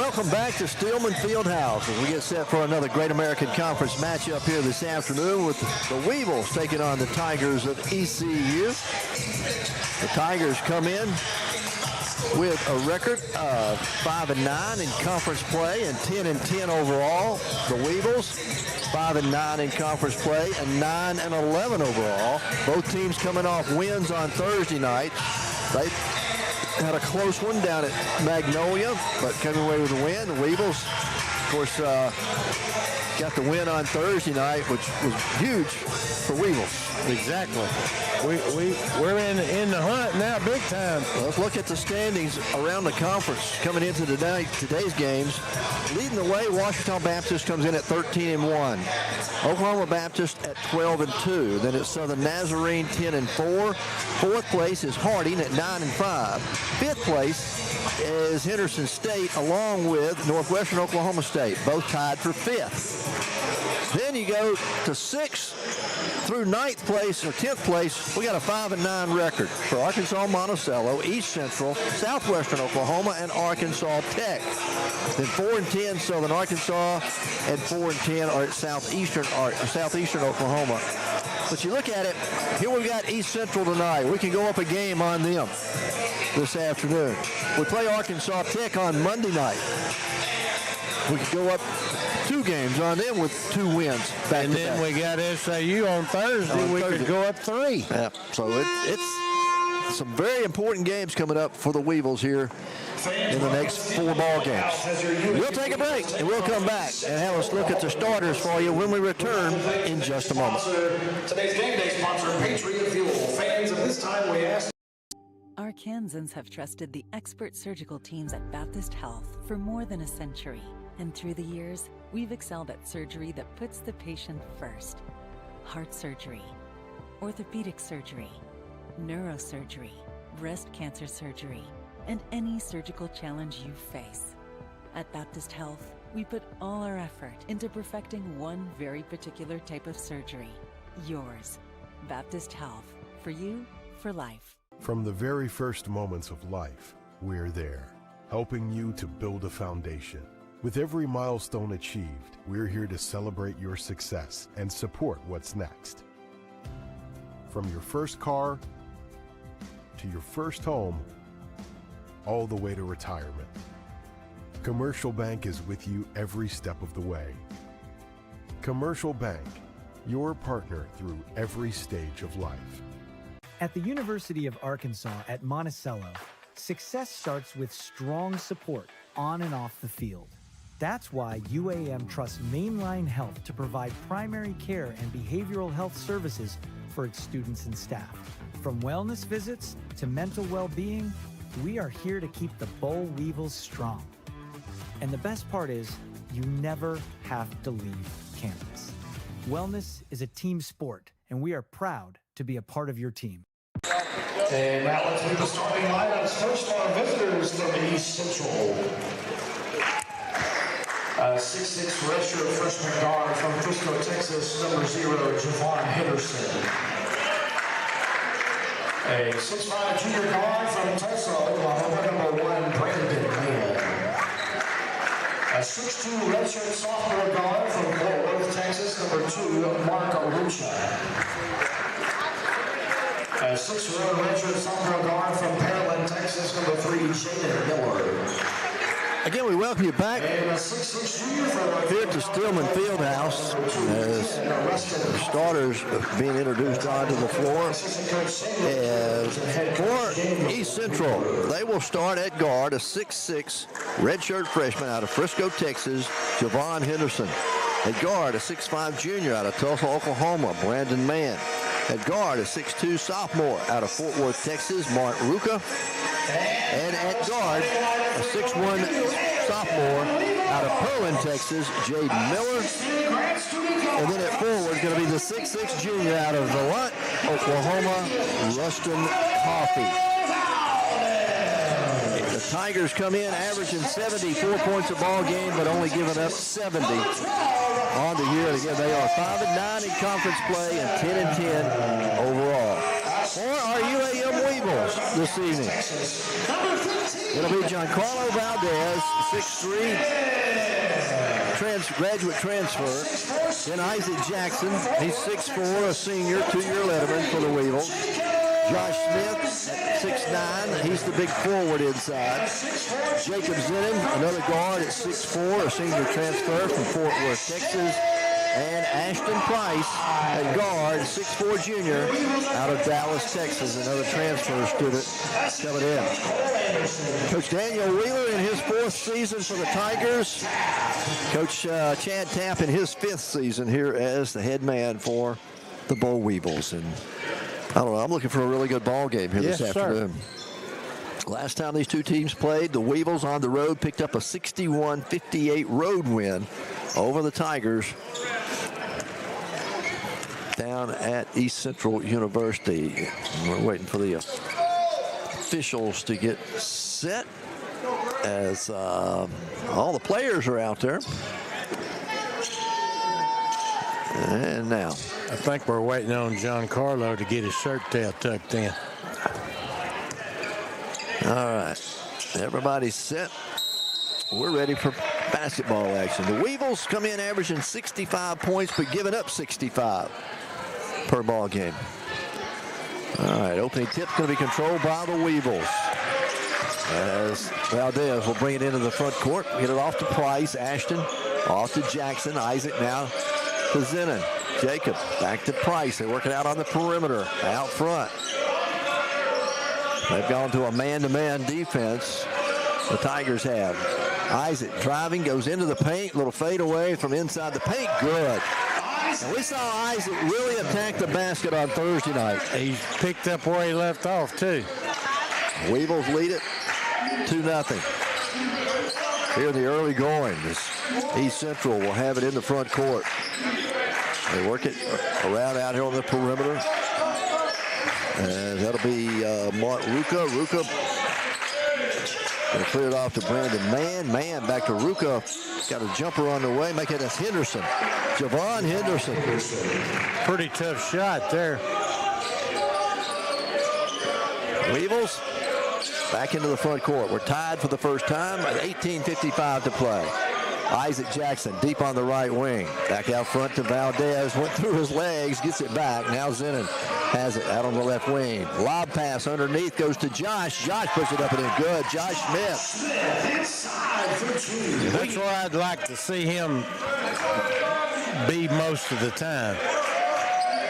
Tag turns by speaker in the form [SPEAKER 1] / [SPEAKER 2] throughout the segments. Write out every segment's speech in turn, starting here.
[SPEAKER 1] Welcome back to Stillman Fieldhouse as we get set for another Great American Conference matchup here this afternoon with the Weevils taking on the Tigers of ECU. The Tigers come in with a record of 5-9 in conference play and 10-10 overall. The Weevils 5-9 in conference play and 9-11 overall. Both teams coming off wins on Thursday night. They had a close one down at Magnolia, but coming away with a win. The Weevils, of course, got the win on Thursday night, which was huge for Weevils.
[SPEAKER 2] Exactly. We're in the hunt now, big time.
[SPEAKER 1] Well, let's look at the standings around the conference coming into today's games. Leading the way, Washington Baptist comes in at 13-1. Oklahoma Baptist at 12-2. Then it's Southern Nazarene 10-4. Fourth place is Harding at 9-5. Fifth place is Henderson State along with Northwestern Oklahoma State, both tied for fifth. Then you go to 6th through 9th place or 10th place. We got a 5-9 record for Arkansas Monticello, East Central, Southwestern Oklahoma, and Arkansas Tech. Then 4-10 Southern Arkansas and 4-10 are at Southeastern Oklahoma. But you look at it, here we've got East Central tonight. We can go up a game on them this afternoon. We play Arkansas Tech on Monday night. We could go up 2 games on them with 2 wins back
[SPEAKER 2] and
[SPEAKER 1] to
[SPEAKER 2] then
[SPEAKER 1] back.
[SPEAKER 2] We got SAU on Thursday. We could go up 3.
[SPEAKER 1] Yeah, so it's some very important games coming up for the Weevils here in the next 4 ball games. We'll take a break and we'll come back and have us look at the starters for you when we return in just a moment.
[SPEAKER 3] Today's game day sponsor, Patriot Fuel. Fans, at this time we ask.
[SPEAKER 4] Arkansans have trusted the expert surgical teams at Baptist Health for more than a century. And through the years, we've excelled at surgery that puts the patient first. Heart surgery, orthopedic surgery, neurosurgery, breast cancer surgery, and any surgical challenge you face. At Baptist Health, we put all our effort into perfecting one very particular type of surgery. Yours. Baptist Health. For you, for life.
[SPEAKER 5] From the very first moments of life, we're there, helping you to build a foundation. With every milestone achieved, we're here to celebrate your success and support what's next. From your first car to your first home, all the way to retirement. Commercial Bank is with you every step of the way. Commercial Bank, your partner through every stage of life.
[SPEAKER 6] At the University of Arkansas at Monticello, success starts with strong support on and off the field. That's why UAM trusts Mainline Health to provide primary care and behavioral health services for its students and staff. From wellness visits to mental well-being, we are here to keep the Boll Weevils strong. And the best part is, you never have to leave campus. Wellness is a team sport, and we are proud to be a part of your team.
[SPEAKER 3] And now let's do the starting lineups. First for our visitors from East Central. 6'6" redshirt freshman guard from Frisco, Texas, number 0, 𝗗𝗜𝗦𝗖𝗟𝗔𝗜𝗠𝗘𝗥. A 6'5" junior guard from Tulsa, Oklahoma, number 1, Brandon Mann. A 6'2" redshirt sophomore guard from Fort Worth, Texas, number 2, Mark Arucha. A 6'1" redshirt sophomore guard from Pearland, Texas, number 3, Jaden Miller.
[SPEAKER 1] Again, we welcome you back here to Stillman Fieldhouse as the starters being introduced onto the floor. As for East Central, they will start at guard, a 6'6" redshirt freshman out of Frisco, Texas, Javon Henderson. At guard, a 6'5" junior out of Tulsa, Oklahoma, Brandon Mann. At guard, a 6'2" sophomore out of Fort Worth, Texas, Mark Ruka. And at guard, a 6'1" sophomore out of Pearland, Texas, Jaden Miller. And then at forward is going to be the 6'6" junior out of Vallant, Oklahoma, Rustin Coffey. The Tigers come in averaging 74 points a ball game, but only giving up 70 on the year. And again, they are 5-9 in conference play and 10-10 overall. For our UAM Weevils this evening.
[SPEAKER 3] Number 15.
[SPEAKER 1] It'll be Giancarlo Valdez, 6'3", graduate transfer. Then Isaac Jackson, he's 6'4", a senior, 2-year letterman for the Weevils. Josh Smith, 6'9", he's the big forward inside. Jacob Zinnin, another guard at 6'4", a senior transfer from Fort Worth, Texas. And Ashton Price at guard, 6'4" junior, out of Dallas, Texas, another transfer student coming in. Coach Daniel Wheeler in his 4th season for the Tigers. Coach Chad Tapp in his 5th season here as the head man for the Bull Weevils. And I don't know, I'm looking for a really good ball game here this afternoon. Last time these two teams played, the Weevils on the road picked up a 61-58 road win over the Tigers down at East Central University. We're waiting for the officials to get set as all the players are out there. And now,
[SPEAKER 2] I think we're waiting on Giancarlo to get his shirt tail tucked in.
[SPEAKER 1] All right, everybody's set. We're ready for basketball action. The Weevils come in averaging 65 points, but giving up 65 per ball game. All right, opening tip's going to be controlled by the Weevils. As Valdez will bring it into the front court, get it off to Price, Ashton, off to Jackson, Isaac now to Zinnin. Jacob back to Price. They work it out on the perimeter, out front. They've gone to a man-to-man defense. The Tigers have. Isaac driving, goes into the paint, little fade away from inside the paint, good. And we saw Isaac really attack the basket on Thursday night.
[SPEAKER 2] He picked up where he left off, too.
[SPEAKER 1] Weevils lead it 2-0. Here in the early going, East Central will have it in the front court. They work it around out here on the perimeter. And that'll be Ruka. Ruka going to clear it off to Brandon Mann. Mann back to Ruka. Got a jumper on the way. Make it as Henderson. Javon Henderson.
[SPEAKER 2] Pretty tough shot there.
[SPEAKER 1] Weevils back into the front court. We're tied for the first time at 18:55 to play. Isaac Jackson deep on the right wing. Back out front to Valdez. Went through his legs. Gets it back. Now Zinnin has it out on the left wing. Lob pass underneath goes to Josh. Josh puts it up and in good. Josh Smith.
[SPEAKER 2] That's where I'd like to see him be most of the time.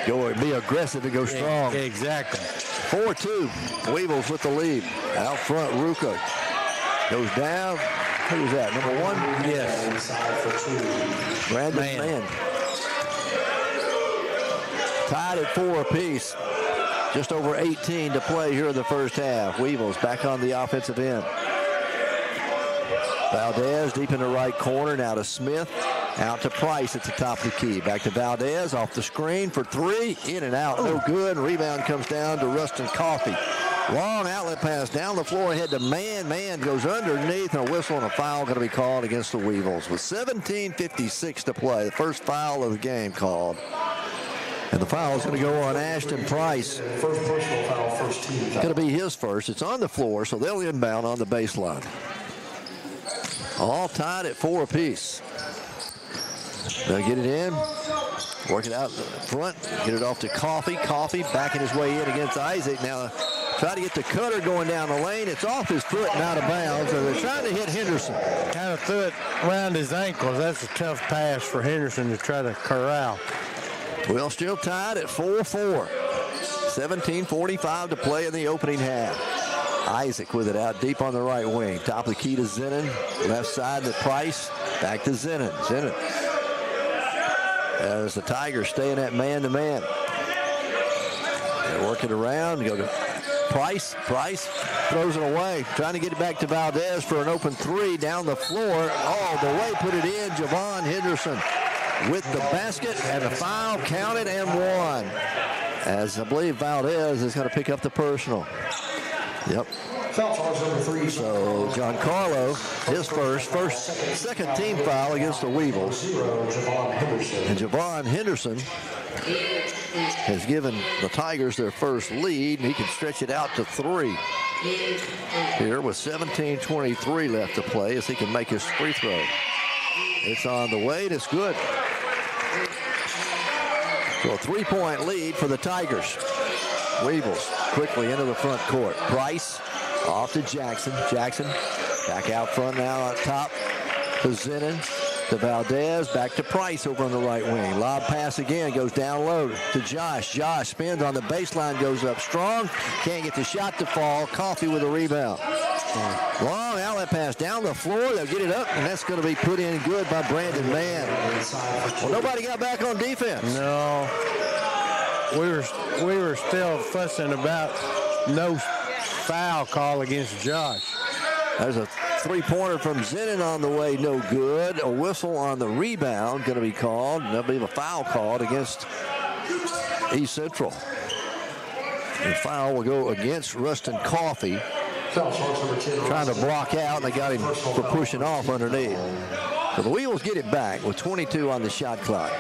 [SPEAKER 1] Go be aggressive and go strong.
[SPEAKER 2] Exactly.
[SPEAKER 1] 4-2. Weevils with the lead. Out front, Ruka goes down. Who's that? Number 1?
[SPEAKER 2] Yes.
[SPEAKER 1] Brandon Mann. Tied at 4 apiece. Just over 18 to play here in the first half. Weevils back on the offensive end. Valdez deep in the right corner. Now to Smith. Out to Price at the top of the key. Back to Valdez off the screen for 3. In and out. No good. Rebound comes down to Rustin Coffey. Long outlet pass down the floor ahead to Mann. Mann goes underneath, and a whistle and a foul going to be called against the Weevils with 17:56 to play. The first foul of the game called. And the foul is going to go on Ashton Price.
[SPEAKER 3] First personal foul, first team.
[SPEAKER 1] It's going to be his first. It's on the floor, so they'll inbound on the baseline. All tied at 4 apiece. They'll get it in. Work it out front. Get it off to Coffey. Coffey backing his way in against Isaac. Now try to get the cutter going down the lane. It's off his foot and out of bounds. So they're trying to hit Henderson.
[SPEAKER 2] Kind of threw it around his ankles. That's a tough pass for Henderson to try to corral.
[SPEAKER 1] Well, still tied at 4-4. 17:45 to play in the opening half. Isaac with it out deep on the right wing. Top of the key to Zinnin. Left side to Price. Back to Zinnin. Zinnin. As the Tigers stay in that man-to-man. They work it around. Go to Price. Price throws it away. Trying to get it back to Valdez for an open 3 down the floor. All the way, put it in. Javon Henderson with the basket, and the foul counted and won. As I believe Valdez is going to pick up the personal. Yep. So Giancarlo, his second team foul against the Weevils. And Javon Henderson has given the Tigers their first lead, and he can stretch it out to 3. here with 17:23 left to play as he can make his free throw. It's on the way, and it's good. So a 3-point lead for the Tigers. Weevils quickly into the front court. Price off to Jackson. Jackson back out front now on top to Zinnin. To Valdez, back to Price over on the right wing. Lob pass again, goes down low to Josh. Josh spins on the baseline, goes up strong. Can't get the shot to fall. Coffee with a rebound. Long outlet pass down the floor. They'll get it up, and that's going to be put in good by Brandon Mann. Well, nobody got back on defense.
[SPEAKER 2] No. We were still fussing about no foul call against Josh.
[SPEAKER 1] There's a three-pointer from Zinnin on the way, no good. A whistle on the rebound going to be called. There'll be a foul called against East Central. The foul will go against Rustin Coffee. Trying to block out, and they got him for pushing off underneath. So the Weevils get it back with 22 on the shot clock.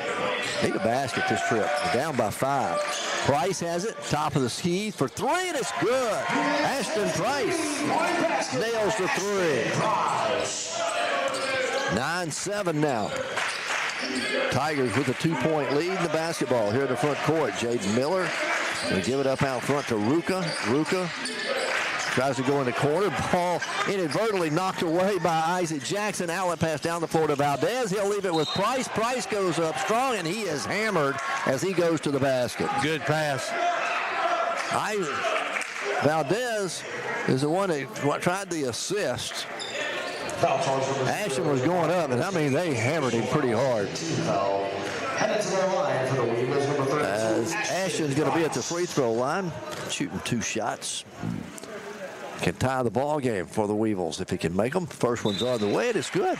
[SPEAKER 1] Need a basket this trip. They're down by 5. Price has it, top of the key for 3, and it's good. Ashton Price nails the 3. 9-7 now. Tigers with a 2-point lead in the basketball here in the front court. Jaden Miller will give it up out front to Ruka. Ruka tries to go in the corner. Ball inadvertently knocked away by Isaac Jackson. Outlet pass down the floor to Valdez. He'll leave it with Price. Price goes up strong, and he is hammered as he goes to the basket.
[SPEAKER 2] Good pass.
[SPEAKER 1] Valdez is the one that tried the assist. Ashton was going up, and I mean, they hammered him pretty hard. As Ashton's going to be at the free throw line, shooting 2 shots. Can tie the ball game for the Weevils if he can make them. First one's on the way, and it's good.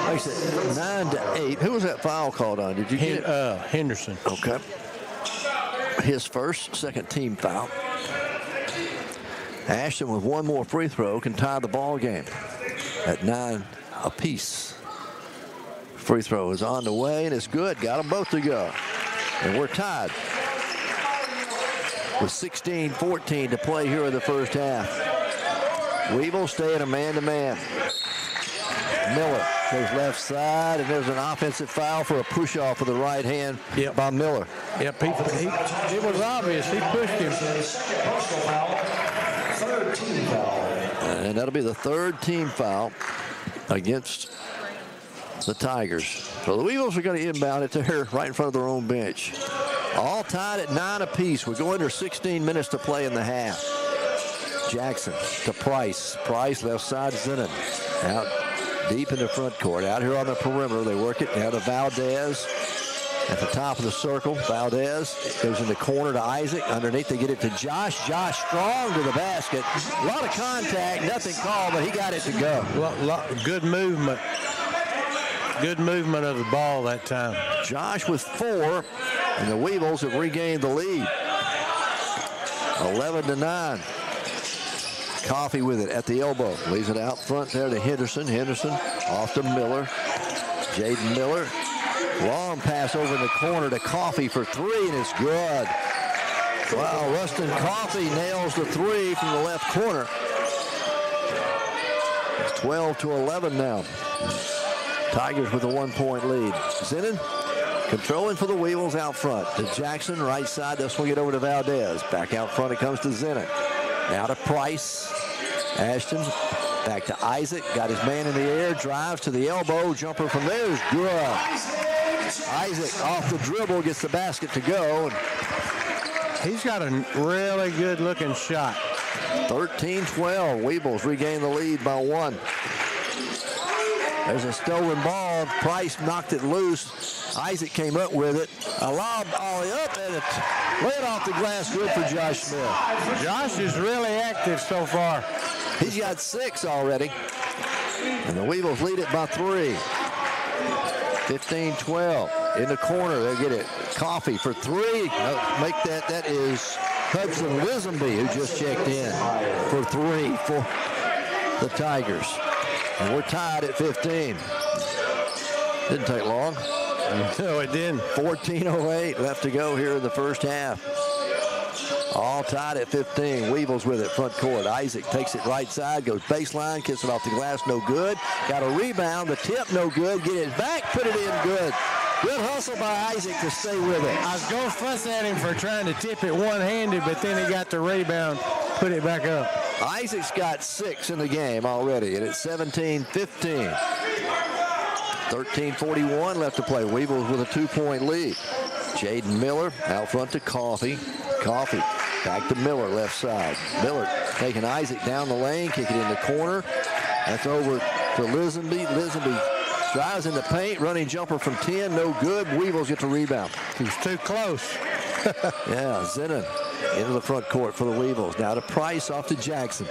[SPEAKER 1] Makes it 9-8. Who was that foul called on? Did you get it?
[SPEAKER 2] Henderson.
[SPEAKER 1] Okay. His first, second team foul. Ashton with one more free throw can tie the ball game at 9 apiece. Free throw is on the way, and it's good. Got them both to go. And we're tied with 16-14 to play here in the first half. Weevils stay in a man-to-man. Miller goes left side, and there's an offensive foul for a push-off with the right hand by Miller.
[SPEAKER 2] Yep, it was obvious. He pushed him.
[SPEAKER 1] And that'll be the 3rd team foul against the Tigers. So the Weevils are going to inbound it there right in front of their own bench. All tied at 9 apiece. We're going to 16 minutes to play in the half. Jackson to Price. Price left side, Zinnin. Out deep in the front court. Out here on the perimeter, they work it. Now to Valdez at the top of the circle. Valdez goes in the corner to Isaac. Underneath, they get it to Josh. Josh strong to the basket. A lot of contact, nothing called, but he got it to go.
[SPEAKER 2] Good movement. Good movement of the ball that time.
[SPEAKER 1] Josh with 4, and the Weevils have regained the lead. 11-9. Coffee with it at the elbow. Leaves it out front there to Henderson. Henderson off to Miller. Jaden Miller. Long pass over in the corner to Coffee for 3, and it's good. Wow, Rustin Coffee nails the 3 from the left corner. It's 12-11 now. Tigers with a 1-point lead. Zinnin controlling for the Weevils out front. To Jackson, right side. They'll swing it over to Valdez. Back out front it comes to Zinnin. Now to Price. Ashton back to Isaac. Got his man in the air. Drives to the elbow. Jumper from there is good. Isaac off the dribble gets the basket to go.
[SPEAKER 2] He's got a really good looking shot.
[SPEAKER 1] 13-12. Weevils regain the lead by 1. There's a stolen ball. Price knocked it loose. Isaac came up with it. A lob ollie up, and it laid off the glass. Good for Josh Smith.
[SPEAKER 2] Josh is really active so far.
[SPEAKER 1] He's got 6 already. And the Weevils lead it by 3. 15-12. In the corner, they get it. Coffee for 3. Make that. That is Hudson Lisenby, who just checked in for 3 for the Tigers. And we're tied at 15. Didn't take long.
[SPEAKER 2] No, it didn't.
[SPEAKER 1] 14:08 left to go here in the first half. All tied at 15. Weevils with it, front court. Isaac takes it right side, goes baseline, kicks it off the glass, no good. Got a rebound, the tip, no good. Get it back, put it in, good. Good hustle by Isaac to stay with it.
[SPEAKER 2] I was going to fuss at him for trying to tip it one-handed, but then he got the rebound, put it back up.
[SPEAKER 1] Isaac's got 6 in the game already, and it's 17-15. 13:41 left to play. Weevils with a 2-point lead. Jaden Miller out front to Coffee. Coffee back to Miller, left side. Miller taking Isaac down the lane, kick it in the corner. That's over to Lisenby. Lisenby drives in the paint, running jumper from 10, no good. Weevils get the rebound.
[SPEAKER 2] He's too close.
[SPEAKER 1] Yeah, Zinnan into the front court for the Weevils. Now to Price, off to Jackson.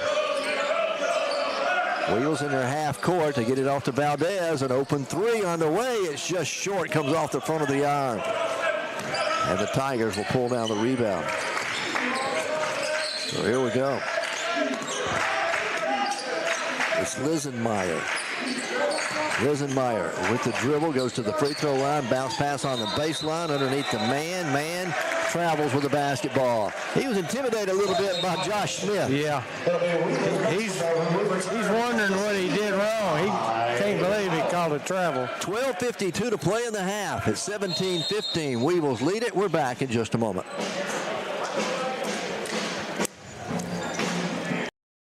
[SPEAKER 1] Weevils in their half court to get it off to Valdez. An open 3 on the way. It's just short, comes off the front of the iron. And the Tigers will pull down the rebound. So here we go. It's Lisenmeyer. Lisenmeyer with the dribble, goes to the free throw line, bounce pass on the baseline, underneath the man. Man travels with the basketball. He was intimidated a little bit by Josh Smith.
[SPEAKER 2] Yeah. He's wondering what he did wrong. He can't believe he called it travel.
[SPEAKER 1] 12:52 to play in the half. It's 17-15. Weevils lead it. We're back in just a moment.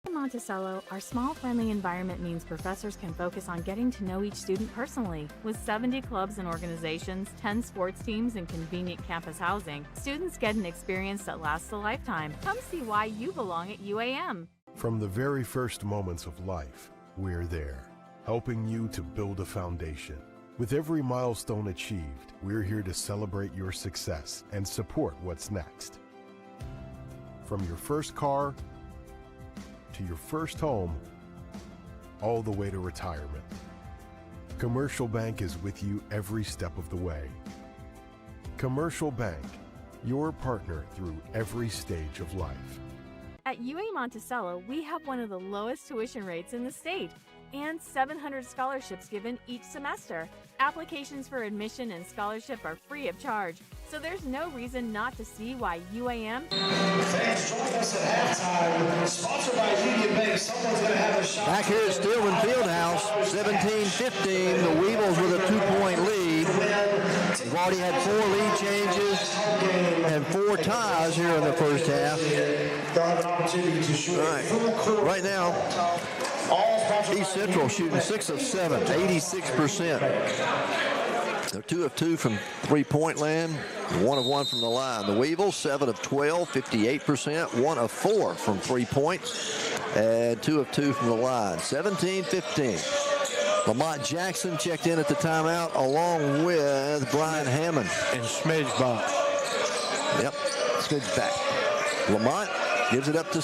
[SPEAKER 7] Monticello, our small, friendly environment means professors can focus on getting to know each student personally. With 70 clubs and organizations, 10 sports teams, and convenient campus housing, students get an experience that lasts a lifetime. Come see why you belong at UAM.
[SPEAKER 5] From the very first moments of life, we're there, helping you to build a foundation. With every milestone achieved, we're here to celebrate your success and support what's next. From your first car to your first home, all the way to retirement. Commercial Bank is with you every step of the way. Commercial Bank, your partner through every stage of life.
[SPEAKER 7] At UAM Monticello, we have one of the lowest tuition rates in the state and 700 scholarships given each semester. Applications for admission and scholarship are free of charge, so there's no reason not to see why UAM.
[SPEAKER 3] Fans, join us at halftime. Sponsored by Union Bank. Someone's going to have a shot.
[SPEAKER 1] Back here at Stillman Fieldhouse, 17-15. The Weevils with a 2-point lead. We've already had 4 lead changes and 4 ties here in the first half. All right, right now, East Central shooting 6 of 7, 86%. They're 2 of 2 from three-point land, 1 of 1 from the line. The Weevils, 7 of 12, 58%, 1 of 4 from 3 points, and 2 of 2 from the line. 17-15. Lamont Jackson checked in at the timeout along with Brian Hammond.
[SPEAKER 2] And Smidgebach.
[SPEAKER 1] Yep, Smidgebach. Lamont gives it up to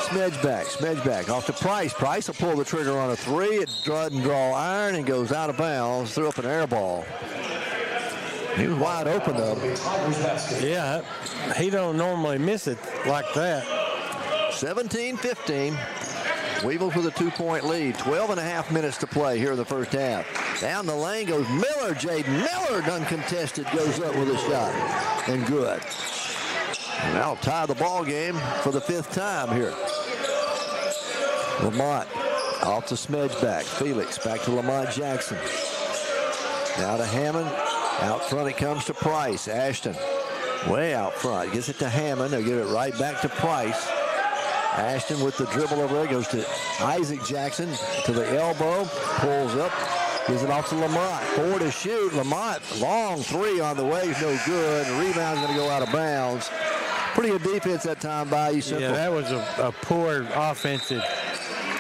[SPEAKER 1] Smidgebach. Smidgebach off to Price. Price will pull the trigger on a 3. It doesn't draw iron and goes out of bounds. Threw up an air ball. He was wide open, though.
[SPEAKER 2] Yeah, he don't normally miss it like that.
[SPEAKER 1] 17-15. Weevils with a 2-point lead. 12.5 minutes to play here in the first half. Down the lane goes Miller. Jaden Miller, uncontested, goes up with a shot. And good. And that'll tie the ball game for the 5th time here. Lamont off to Smidgebach. Felix back to Lamont Jackson. Now to Hammond. Out front it comes to Price. Ashton way out front. Gets it to Hammond. They'll get it right back to Price. Ashton with the dribble over there. Goes to Isaac Jackson to the elbow. Pulls up. Gives it off to Lamont. 4 to shoot. Lamont, long 3 on the way. No good. The rebound's going to go out of bounds. Pretty good defense that time by East Central.
[SPEAKER 2] Yeah, that was a poor offensive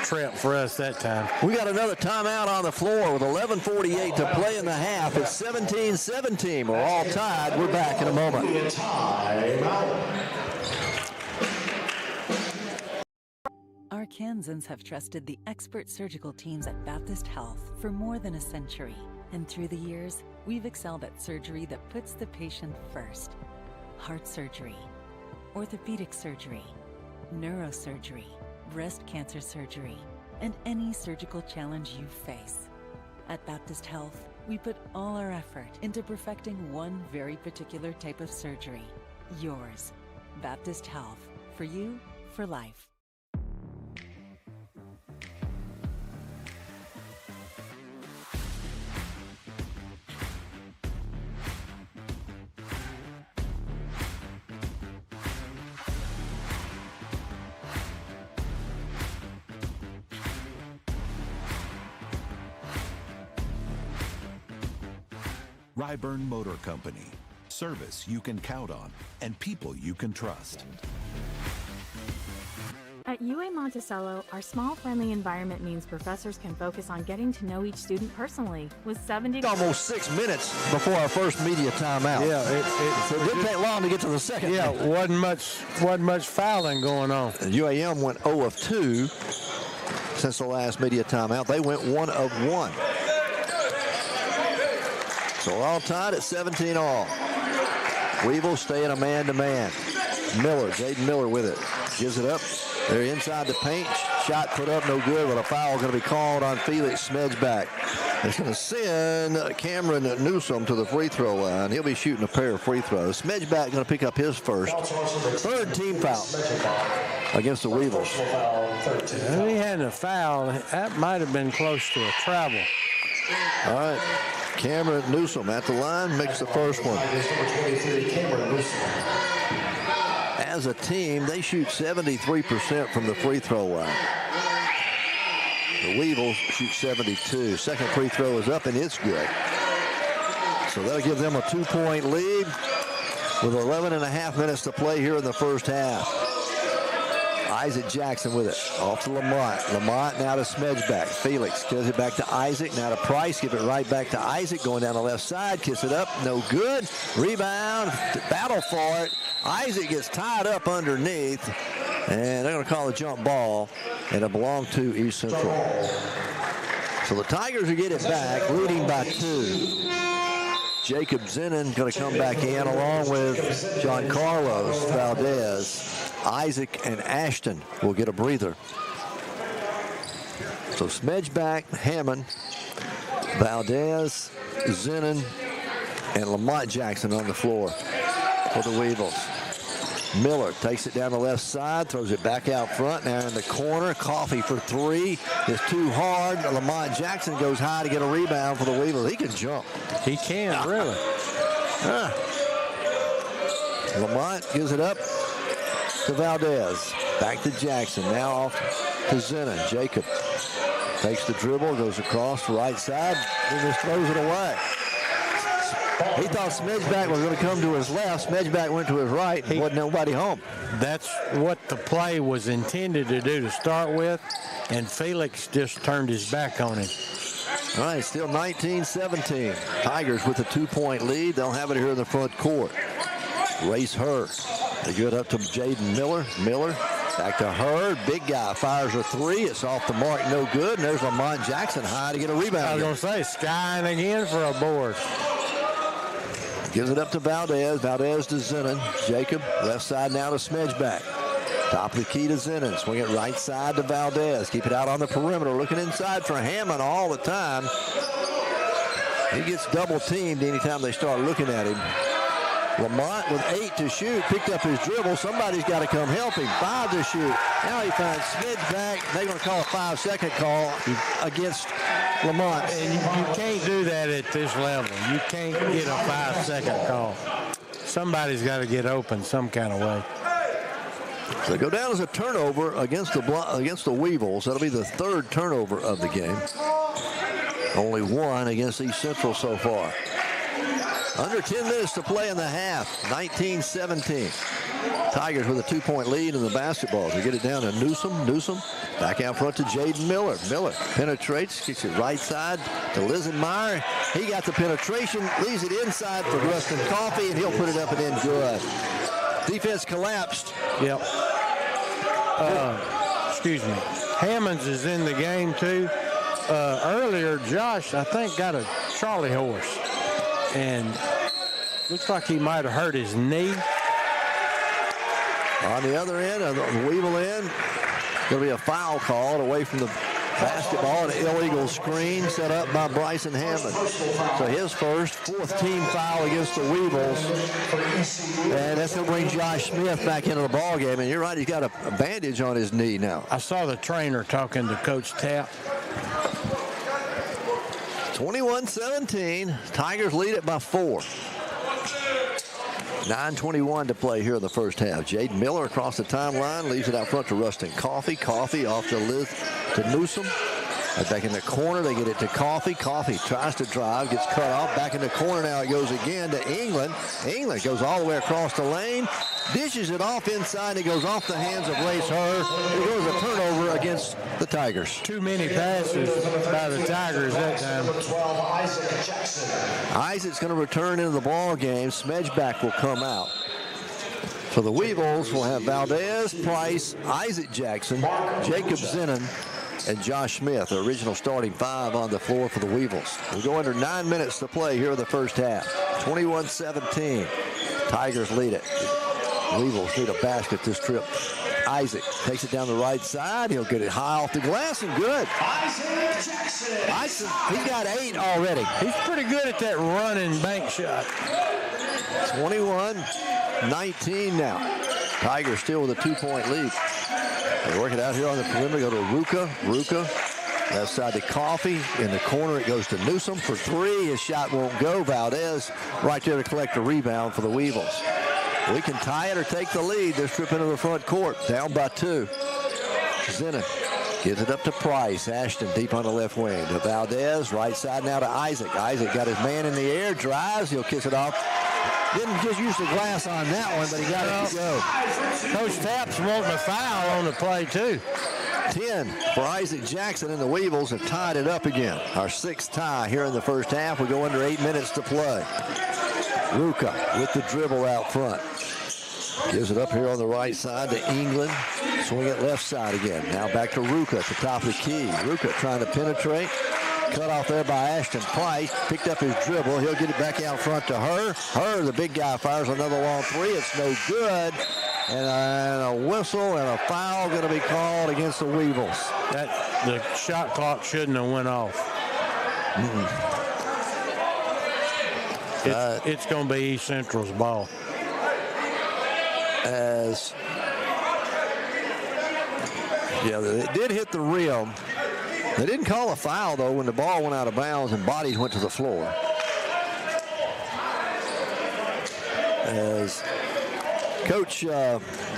[SPEAKER 2] trip for us that time.
[SPEAKER 1] We got another timeout on the floor with 11:48 to play in the half. It's 17-17. We're all tied. We're back in a moment.
[SPEAKER 4] Arkansans have trusted the expert surgical teams at Baptist Health for more than a century. And through the years, we've excelled at surgery that puts the patient first. Heart surgery, orthopedic surgery, neurosurgery, breast cancer surgery, and any surgical challenge you face. At Baptist Health, we put all our effort into perfecting one very particular type of surgery, yours. Baptist Health. For you, for life.
[SPEAKER 8] Ryburn Motor Company. Service you can count on and people you can trust.
[SPEAKER 7] At UA Monticello, our small, friendly environment means professors can focus on getting to know each student personally. With 70...
[SPEAKER 1] Almost 6 minutes before our first media timeout.
[SPEAKER 2] Yeah,
[SPEAKER 1] So it didn't take long to get to the second.
[SPEAKER 2] yeah, wasn't much fouling going on.
[SPEAKER 1] UAM went 0 of 2 since the last media timeout. They went 1 of 1. So we're all tied at 17 all. Weevils stay in a man-to-man. Miller, Jaden Miller with it. Gives it up. They're inside the paint. Shot put up, no good, but a foul going to be called on Felix 𝗗𝗦𝗏. It's going to send 𝗗𝗜𝗦𝗏 to the free throw line. He'll be shooting a pair of free throws. 𝗗𝗏𝗏 going to pick up his first. Third team foul against the Weevils.
[SPEAKER 2] If he hadn't a foul, that might have been close to a travel.
[SPEAKER 1] All right. 𝗗𝗜𝗦𝗏 at the line makes the first one. As a team, they shoot 73% from the free throw line. The Weevils shoot 72. Second free throw is up, and it's good. So that'll give them a 2-point lead with 11.5 minutes to play here in the first half. Isaac Jackson with it. Off to Lamont. Lamont now to 𝗗𝗏𝗏. Felix gives it back to Isaac. Now to Price. Give it right back to Isaac. Going down the left side. Kiss it up. No good. Rebound. Battle for it. Isaac gets tied up underneath. And they're going to call a jump ball. And it belonged to East Central. So the Tigers will get it back, leading by 2. Jacob Zinnan going to come back in along with Giancarlo Valdez. Isaac and Ashton will get a breather. So 𝗗𝗏𝗏, Hammond, Valdez, Zinnan, and Lamont Jackson on the floor for the Weevils. Miller takes it down the left side, throws it back out front. Now in the corner, Coffee for 3. It's too hard. Lamont Jackson goes high to get a rebound for the Weevils. He can jump.
[SPEAKER 2] He can, really.
[SPEAKER 1] Lamont gives it up to Valdez. Back to Jackson. Now off to Zinnan. Jacob takes the dribble, goes across the right side, and just throws it away. He thought 𝗗𝗏𝗏 was going to come to his left. 𝗗𝗏𝗏 went to his right. Wasn't nobody home.
[SPEAKER 2] That's what the play was intended to do to start with, and Felix just turned his back on him.
[SPEAKER 1] All right, still 19-17. Tigers with a 2-point lead. They'll have it here in the front court. Race Hurd. They give it up to Jaden Miller. Miller back to Hurd. Big guy fires a 3. It's off the mark, no good. And there's Lamont Jackson high to get a rebound.
[SPEAKER 2] I was going to say, skying again for a board.
[SPEAKER 1] Gives it up to Valdez. Valdez to Zinnan. Jacob, left side now to 𝗗𝗏𝗏. Top of the key to Zinnan. Swing it right side to Valdez. Keep it out on the perimeter. Looking inside for Hammond all the time. He gets double teamed anytime they start looking at him. Lamont with 8 to shoot. Picked up his dribble. Somebody's got to come help him. 5 to shoot. Now he finds 𝗗𝗏𝗏𝗏. They're going to call a 5-second call against Lamont.
[SPEAKER 2] And you can't do that at this level. You can't get a 5-second call. Somebody's got to get open some kind of way.
[SPEAKER 1] So they go down as a turnover against the Weevils. That'll be the 3rd turnover of the game. Only 1 against East Central so far. Under 10 minutes to play in the half. 19-17. Tigers with a 2-point lead in the basketball. They get it down to Newsom. Newsom back out front to Jaden Miller. Miller penetrates, kicks it right side to Lisenmeyer. He got the penetration, leaves it inside for Rustin Coffee, and he'll put it up and in good. Defense collapsed.
[SPEAKER 2] Yep. Excuse me. Hammonds is in the game too. Earlier, Josh, I think, got a Charlie horse. And looks like he might have hurt his knee.
[SPEAKER 1] On the other end, on the Weevil end, going to be a foul called away from the Basketball, an illegal screen set up by Bryson Hammond. So his first, fourth team foul against the Weevils. And that's going to bring Josh Smith back into the ball game. And you're right, he's got a bandage on his knee now.
[SPEAKER 2] I saw the trainer talking to Coach Tapp.
[SPEAKER 1] 21-17. Tigers lead it by 4. 9:21 to play here in the first half. Jaden Miller across the timeline, leaves it out front to Rustin Coffey. Coffey off to Newsom. Right back in the corner, they get it to Coffey. Coffey tries to drive, gets cut off. Back in the corner now, it goes again to England. England goes all the way across the lane, dishes it off inside. It goes off the hands of Lace Hurr. It goes a turnover against the Tigers.
[SPEAKER 2] Too many passes by the Tigers that time.
[SPEAKER 1] Isaac's going to return into the ball game. Smedgeback will come out. So the Weevils will have Valdez, Price, Isaac Jackson, Jacob Zinnon, and Josh Smith, the original starting 5 on the floor for the Weevils. We go under 9 minutes to play here in the first half. 21-17. Tigers lead it. Weevils need a basket this trip. Isaac takes it down the right side. He'll get it high off the glass and good.
[SPEAKER 3] Isaac Jackson.
[SPEAKER 1] Isaac, he's got 8 already.
[SPEAKER 2] He's pretty good at that running bank shot.
[SPEAKER 1] 21-19 now. Tigers still with a 2-point lead. They work it out here on the perimeter. Go to Ruka. Ruka, left side to Coffey. In the corner, it goes to Newsom for 3. His shot won't go. Valdez right there to collect a rebound for the Weevils. We can tie it or take the lead. They're stripping into the front court. Down by 2. Zinnon gives it up to Price. Ashton deep on the left wing. To Valdez. Right side now to Isaac. Isaac got his man in the air. Drives. He'll kiss it off. Didn't just use the glass on that one, but he got it to go.
[SPEAKER 2] Coach Tapp's wanting a foul on the play, too.
[SPEAKER 1] 10 for Isaac Jackson, and the Weevils have tied it up again. Our 6th tie here in the first half. We go under 8 minutes to play. Ruka with the dribble out front. Gives it up here on the right side to England. Swing it left side again. Now back to Ruka at the top of the key. Ruka trying to penetrate. Cut off there by Ashton Price. Picked up his dribble. He'll get it back out front to Hurr. Hurr, the big guy, fires another long 3. It's no good. And a whistle and a foul going to be called against the Weevils.
[SPEAKER 2] The shot clock shouldn't have went off. It's going to be East Central's ball.
[SPEAKER 1] They did hit the rim. They didn't call a foul, though, when the ball went out of bounds and bodies went to the floor. As Coach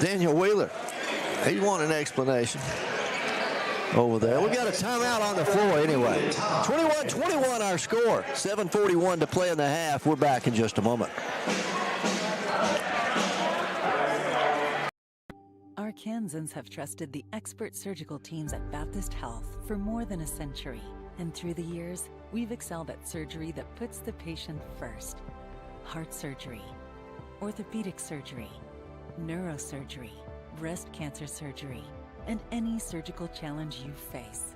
[SPEAKER 1] Daniel Wheeler, he wanted an explanation over there. We got a timeout on the floor anyway. 21-21 our score. 7:41 to play in the half. We're back in just a moment.
[SPEAKER 4] Arkansans have trusted the expert surgical teams at Baptist Health for more than a century. And through the years, we've excelled at surgery that puts the patient first. Heart surgery, orthopedic surgery, neurosurgery, breast cancer surgery, and any surgical challenge you face.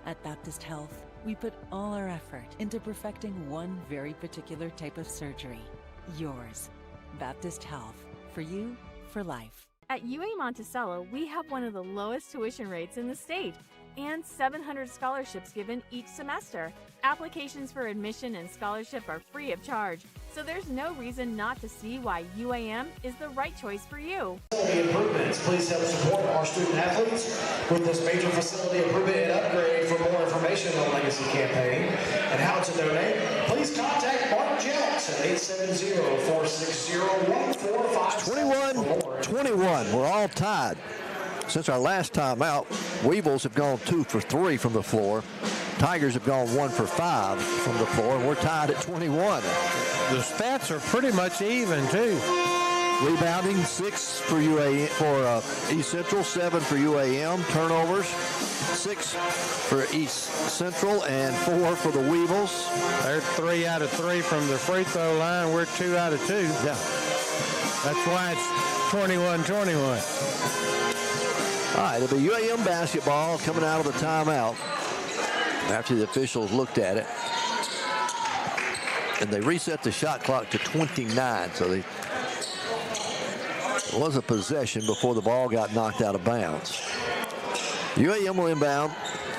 [SPEAKER 4] At Baptist Health, we put all our effort into perfecting one very particular type of surgery. Yours. Baptist Health. For you, for life.
[SPEAKER 7] At UAM Monticello, we have one of the lowest tuition rates in the state and 700 scholarships given each semester. Applications for admission and scholarship are free of charge, so there's no reason not to see why UAM is the right choice for you.
[SPEAKER 3] Facility improvements. Please help support our student athletes with this major facility improvement and upgrade. For more information on the Legacy campaign and how to donate, please contact Mark Jelks at 870-460-1457.
[SPEAKER 1] 21-21. We're all tied. Since our last time out, Weevils have gone 2 for 3 from the floor. Tigers have gone 1 for 5 from the floor, and we're tied at 21.
[SPEAKER 2] The stats are pretty much even, too.
[SPEAKER 1] Rebounding, 6 for East Central, 7 for UAM. Turnovers, 6 for East Central and 4 for the Weevils.
[SPEAKER 2] They're 3 out of 3 from the free throw line. We're 2 out of 2.
[SPEAKER 1] Yeah.
[SPEAKER 2] That's why it's 21-21.
[SPEAKER 1] All right, it'll be UAM basketball coming out of the timeout after the officials looked at it. And they reset the shot clock to 29, so it was a possession before the ball got knocked out of bounds. UAM will inbound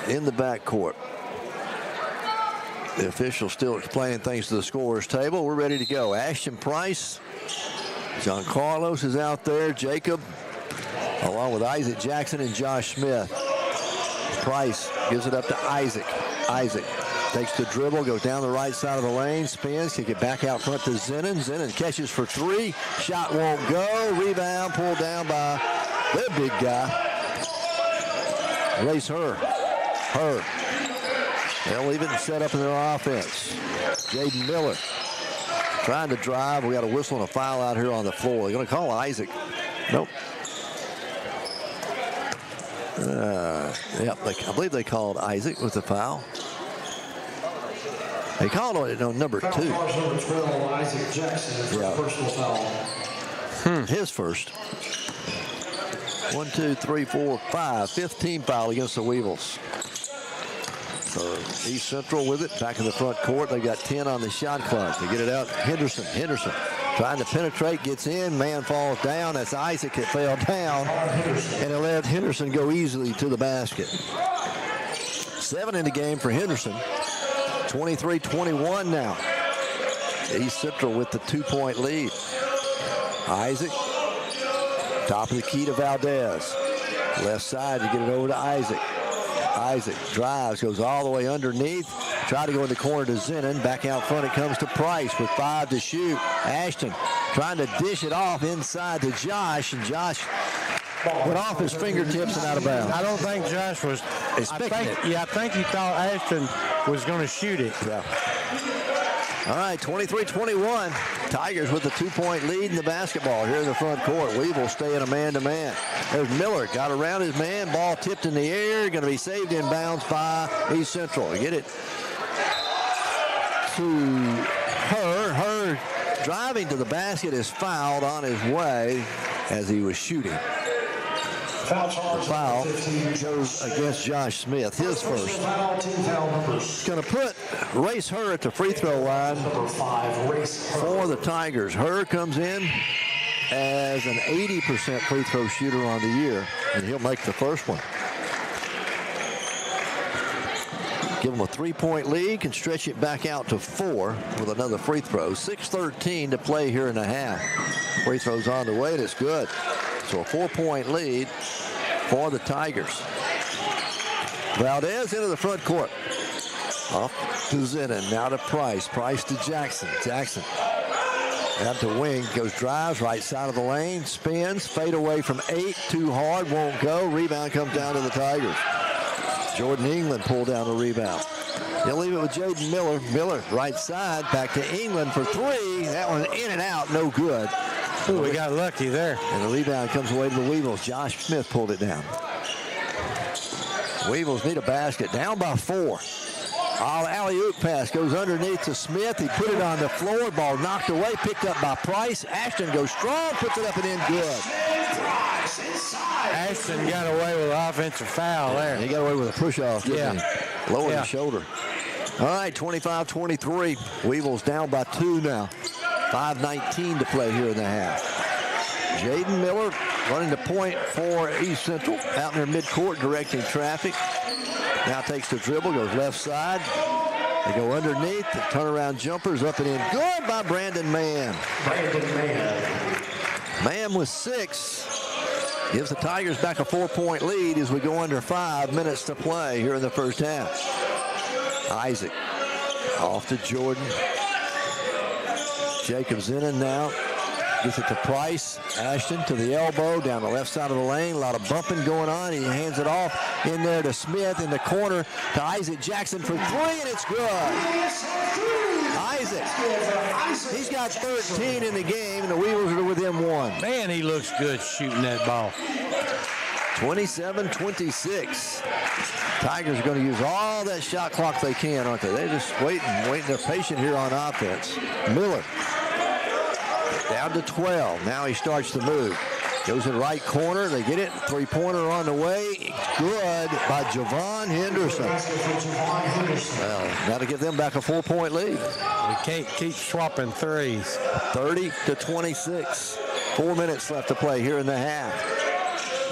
[SPEAKER 1] in the backcourt. The official still explaining things to the scorer's table. We're ready to go. Ashton Price, John Carlos is out there, Jacob, along with Isaac Jackson and Josh Smith. Price gives it up to Isaac. Isaac takes the dribble, goes down the right side of the lane, spins, kick it back out front to Zenon. Zenon catches for three. Shot won't go. Rebound pulled down by the big guy. Race her. They'll leave it and set up in their offense. Jaden Miller trying to drive. We got a whistle and a foul out here on the floor. They're going to call Isaac. Nope. Yeah, I believe they called Isaac with the foul. They called on it on number 2.
[SPEAKER 3] Number 12, Isaac Jackson, for personal foul.
[SPEAKER 1] His first. 1, 2, 3, 4, 5. 5th team foul against the Weevils. So East Central with it, back in the front court. They got 10 on the shot clock. They get it out. Henderson trying to penetrate, gets in, man falls down. That's Isaac that fell down, and it let Henderson go easily to the basket. 7 in the game for Henderson. 23-21 now. East Central with the 2-point lead. Isaac, top of the key to Valdez. Left side to get it over to Isaac. Isaac drives, goes all the way underneath. Try to go in the corner to Zenon. Back out front it comes to Price with 5 to shoot. Ashton trying to dish it off inside to Josh, and Josh went off his fingertips and out of bounds.
[SPEAKER 2] I don't think Josh was expecting it. Yeah, I think he thought Ashton was going to shoot it.
[SPEAKER 1] Yeah. All right, 23-21. Tigers with the 2-point lead in the basketball here in the front court. Weevils stay in a man-to-man. There's Miller, got around his man. Ball tipped in the air. Going to be saved in bounds by East Central. Get it to her. Driving to the basket is fouled on his way as he was shooting. The foul goes against Josh Smith, his first. Going to put Race Her at the free throw line for the Tigers. Her comes in as an 80% free throw shooter on the year, and he'll make the first one. Give him a 3-point lead, can stretch it back out to 4 with another free throw. 6:13 to play here in the half. Free throws on the way, and it's good. So a 4-point lead for the Tigers. Valdez into the front court. Off to Zenon, now to Price. Price to Jackson. Jackson out to wing, goes drives, right side of the lane, spins, fade away from 8, too hard, won't go. Rebound comes down to the Tigers. Jordan England pulled down the rebound. They'll leave it with Jaden Miller. Miller, right side, back to England for 3. That one in and out, no good.
[SPEAKER 2] Ooh, we got lucky there.
[SPEAKER 1] And the rebound comes away to the Weevils. Josh Smith pulled it down. Weevils need a basket, down by 4. Alley-oop pass goes underneath to Smith. He put it on the floor. Ball knocked away, picked up by Price. Ashton goes strong, puts it up and in good.
[SPEAKER 2] Ashton got away with an offensive foul there.
[SPEAKER 1] He got away with a push-off.
[SPEAKER 2] Yeah.
[SPEAKER 1] Lower the shoulder. All right, 25-23. Weevils down by 2 now. 5:19 to play here in the half. Jaden Miller running the point for East Central. Out in their midcourt directing traffic. Now takes the dribble, goes left side. They go underneath. The turnaround jumpers up and in. Good by Brandon Mann. Mann with 6. Gives the Tigers back a 4-point lead as we go under 5 minutes to play here in the first half. Isaac off to Jordan. Jacob Zenon now gets it to Price. Ashton to the elbow down the left side of the lane. A lot of bumping going on. He hands it off in there to Smith in the corner to Isaac Jackson for 3, and it's good. Isaac, he's got 13 in the game, and the Weevils are within 1.
[SPEAKER 2] Man, he looks good shooting that ball.
[SPEAKER 1] 27-26. Tigers are going to use all that shot clock they can, aren't they? They're just waiting. They're patient here on offense. Miller down to 12. Now he starts to move. Goes in the right corner. They get it. 3-pointer on the way. Good by Javon Henderson. Well, got to give them back a 4-point lead.
[SPEAKER 2] We can't keep swapping threes.
[SPEAKER 1] 30-26. 4 minutes left to play here in the half.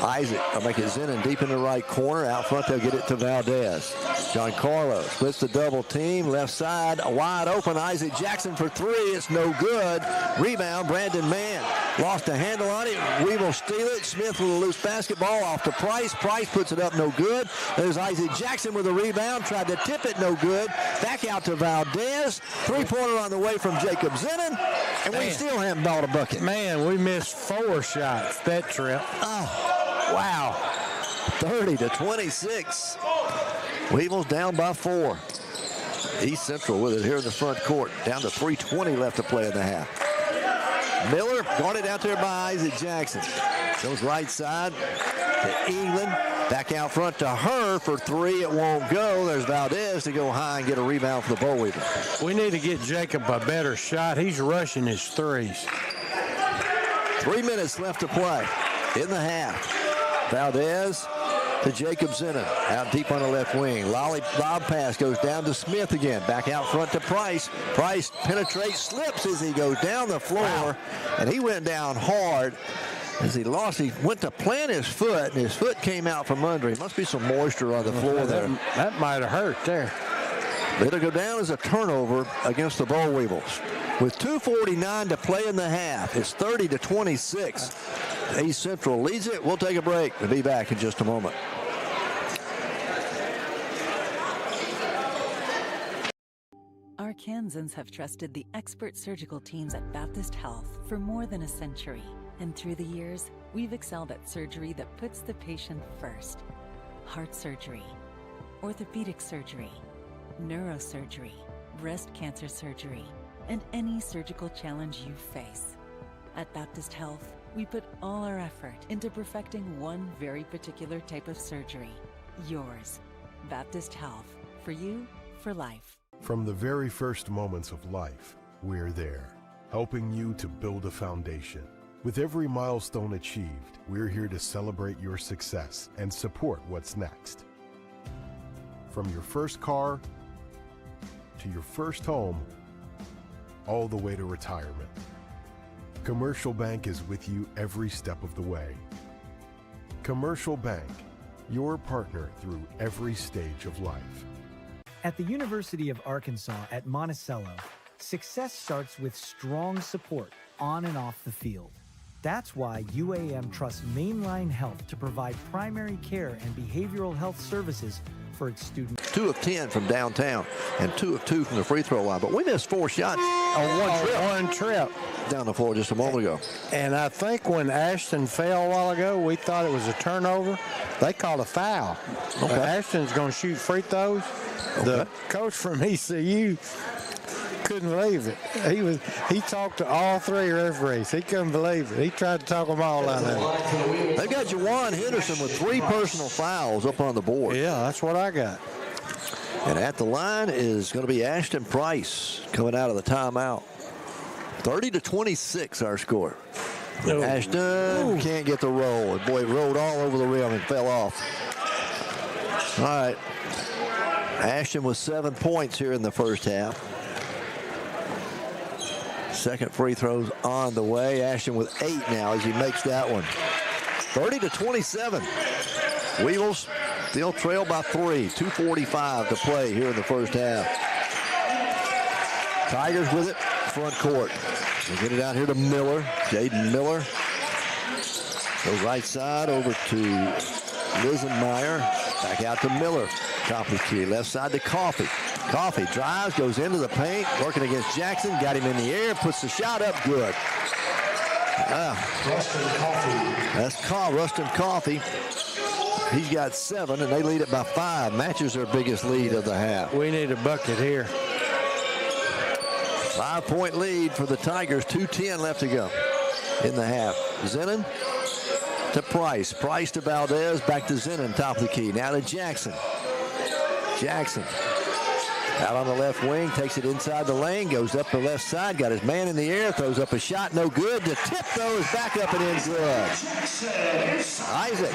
[SPEAKER 1] Isaac will make it Zinnin deep in the right corner. Out front, they'll get it to Valdez. Giancarlo splits the double team. Left side, wide open. Isaac Jackson for three. It's no good. Rebound, Brandon Mann. Lost a handle on it. Weevils steal it. Smith with a loose basketball off to Price. Price puts it up, no good. There's Isaac Jackson with a rebound. Tried to tip it, no good. Back out to Valdez. Three-pointer on the way from Jacob Zinnin. And we still haven't bought a bucket.
[SPEAKER 2] Man, we missed 4 shots that trip.
[SPEAKER 1] Oh, wow. 30-26. Weevils down by 4. East Central with it here in the front court. Down to 3:20 left to play in the half. Miller guarded out there by Isaac Jackson. Goes right side to England. Back out front to her for three. It won't go. There's Valdez to go high and get a rebound for the Boll Weevils.
[SPEAKER 2] We need to get Jacob a better shot. He's rushing his threes.
[SPEAKER 1] 3 minutes left to play in the half. Valdez to Jacob Zinnin. Out deep on the left wing. Lob pass goes down to Smith again. Back out front to Price. Price penetrates, slips as he goes down the floor. And he went down hard. As he went to plant his foot, and his foot came out from under him. Must be some moisture on the floor there.
[SPEAKER 2] That might have hurt there.
[SPEAKER 1] It'll go down as a turnover against the Boll Weevils. With 2:49 to play in the half, it's 30-26. East Central leads it. We'll take a break. We'll be back in just a moment.
[SPEAKER 4] Arkansans have trusted the expert surgical teams at Baptist Health for more than a century. And through the years, we've excelled at surgery that puts the patient first. Heart surgery, orthopedic surgery, neurosurgery, breast cancer surgery, and any surgical challenge you face. At Baptist Health, we put all our effort into perfecting one very particular type of surgery. Yours. Baptist Health. For you, for life.
[SPEAKER 5] From the very first moments of life, we're there, helping you to build a foundation. With every milestone achieved, we're here to celebrate your success and support what's next. From your first car to your first home, all the way to retirement. Commercial Bank is with you every step of the way. Commercial Bank, your partner through every stage of life.
[SPEAKER 6] At the University of Arkansas at Monticello, success starts with strong support on and off the field. That's why UAM trusts Mainline Health to provide primary care and behavioral health services for its students.
[SPEAKER 1] 2 of 10 from downtown and 2 of 2 from the free throw line. But we missed 4 shots on one trip. Down the floor just a moment ago.
[SPEAKER 2] And I think when Ashton fell a while ago, we thought it was a turnover. They called a foul.
[SPEAKER 1] Okay.
[SPEAKER 2] Ashton's going to shoot free throws.
[SPEAKER 1] Okay.
[SPEAKER 2] The coach from ECU couldn't believe it. He talked to all 3 referees. He couldn't believe it. He tried to talk them all out of it.
[SPEAKER 1] They've got Juwan Henderson with 3 personal fouls up on the board.
[SPEAKER 2] Yeah, that's what I got.
[SPEAKER 1] And at the line is going to be Ashton Price coming out of the timeout. 30-26 our score. Ashton can't get the roll. Boy, it rolled all over the rim and fell off. All right. Ashton with 7 points here in the first half. Second free throw's on the way. Ashton with 8 now as he makes that one. 30-27. Weevils still trail by 3. 2:45 to play here in the first half. Tigers with it, front court. They get it out here to Miller. Jaden Miller. Goes right side over to Lisenmeyer. Back out to Miller. Top of the key. Left side to Coffey. Coffey drives, goes into the paint, working against Jackson. Got him in the air, puts the shot up good.
[SPEAKER 3] Rustin Coffey.
[SPEAKER 1] That's Rustin Coffey. He's got 7, and they lead it by 5. Matches their biggest lead of the half.
[SPEAKER 2] We need a bucket here.
[SPEAKER 1] 5-point lead for the Tigers. 2:10 left to go in the half. Zinnin to Price. Price to Valdez. Back to Zinnin, top of the key. Now to Jackson. Jackson out on the left wing. Takes it inside the lane. Goes up the left side. Got his man in the air. Throws up a shot. No good. The tip, though, is back up and in good. Isaac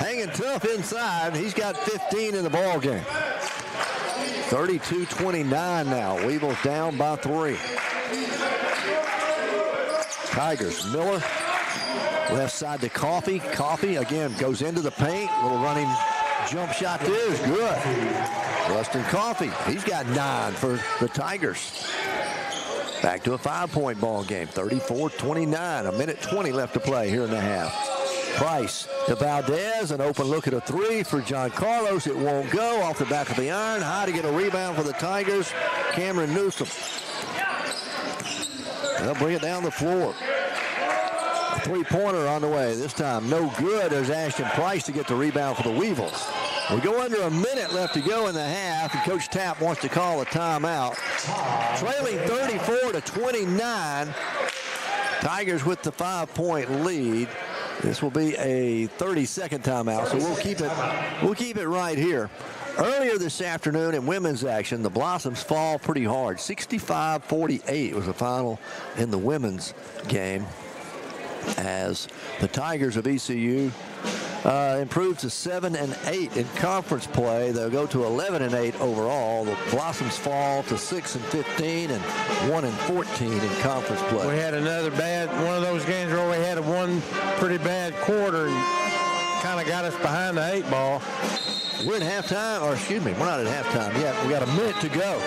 [SPEAKER 1] hanging tough inside. He's got 15 in the ball game. 32-29 now. Weevils down by 3. Tigers. Miller Left side to Coffee. Coffee, again, goes into the paint. Little running jump shot there is good. Rustin Coffee, he's got 9 for the Tigers. Back to a 5-point ball game, 34-29. A minute 20 left to play here in the half. Price to Valdez, an open look at a 3 for John Carlos. It won't go. Off the back of the iron. High to get a rebound for the Tigers. Cameron Newsom. They'll bring it down the floor. A 3-pointer on the way. This time no good. There's Ashton Price to get the rebound for the Weevils. We go under a minute left to go in the half, and Coach Tapp wants to call a timeout. Trailing 34-29. Tigers with the 5-point lead. This will be a 30-second timeout, so we'll keep it right here. Earlier this afternoon in women's action, the Blossoms fall pretty hard. 65-48 was the final in the women's game, as the Tigers of ECU improved to 7-8 in conference play. They'll go to 11-8 overall. The Blossoms fall to 6-15 and 1-14 in conference play.
[SPEAKER 2] We had another one of those games where we had one pretty bad quarter and kind of got us behind the 8 ball.
[SPEAKER 1] We're in halftime, or excuse me, we're not at halftime yet. We got a minute to go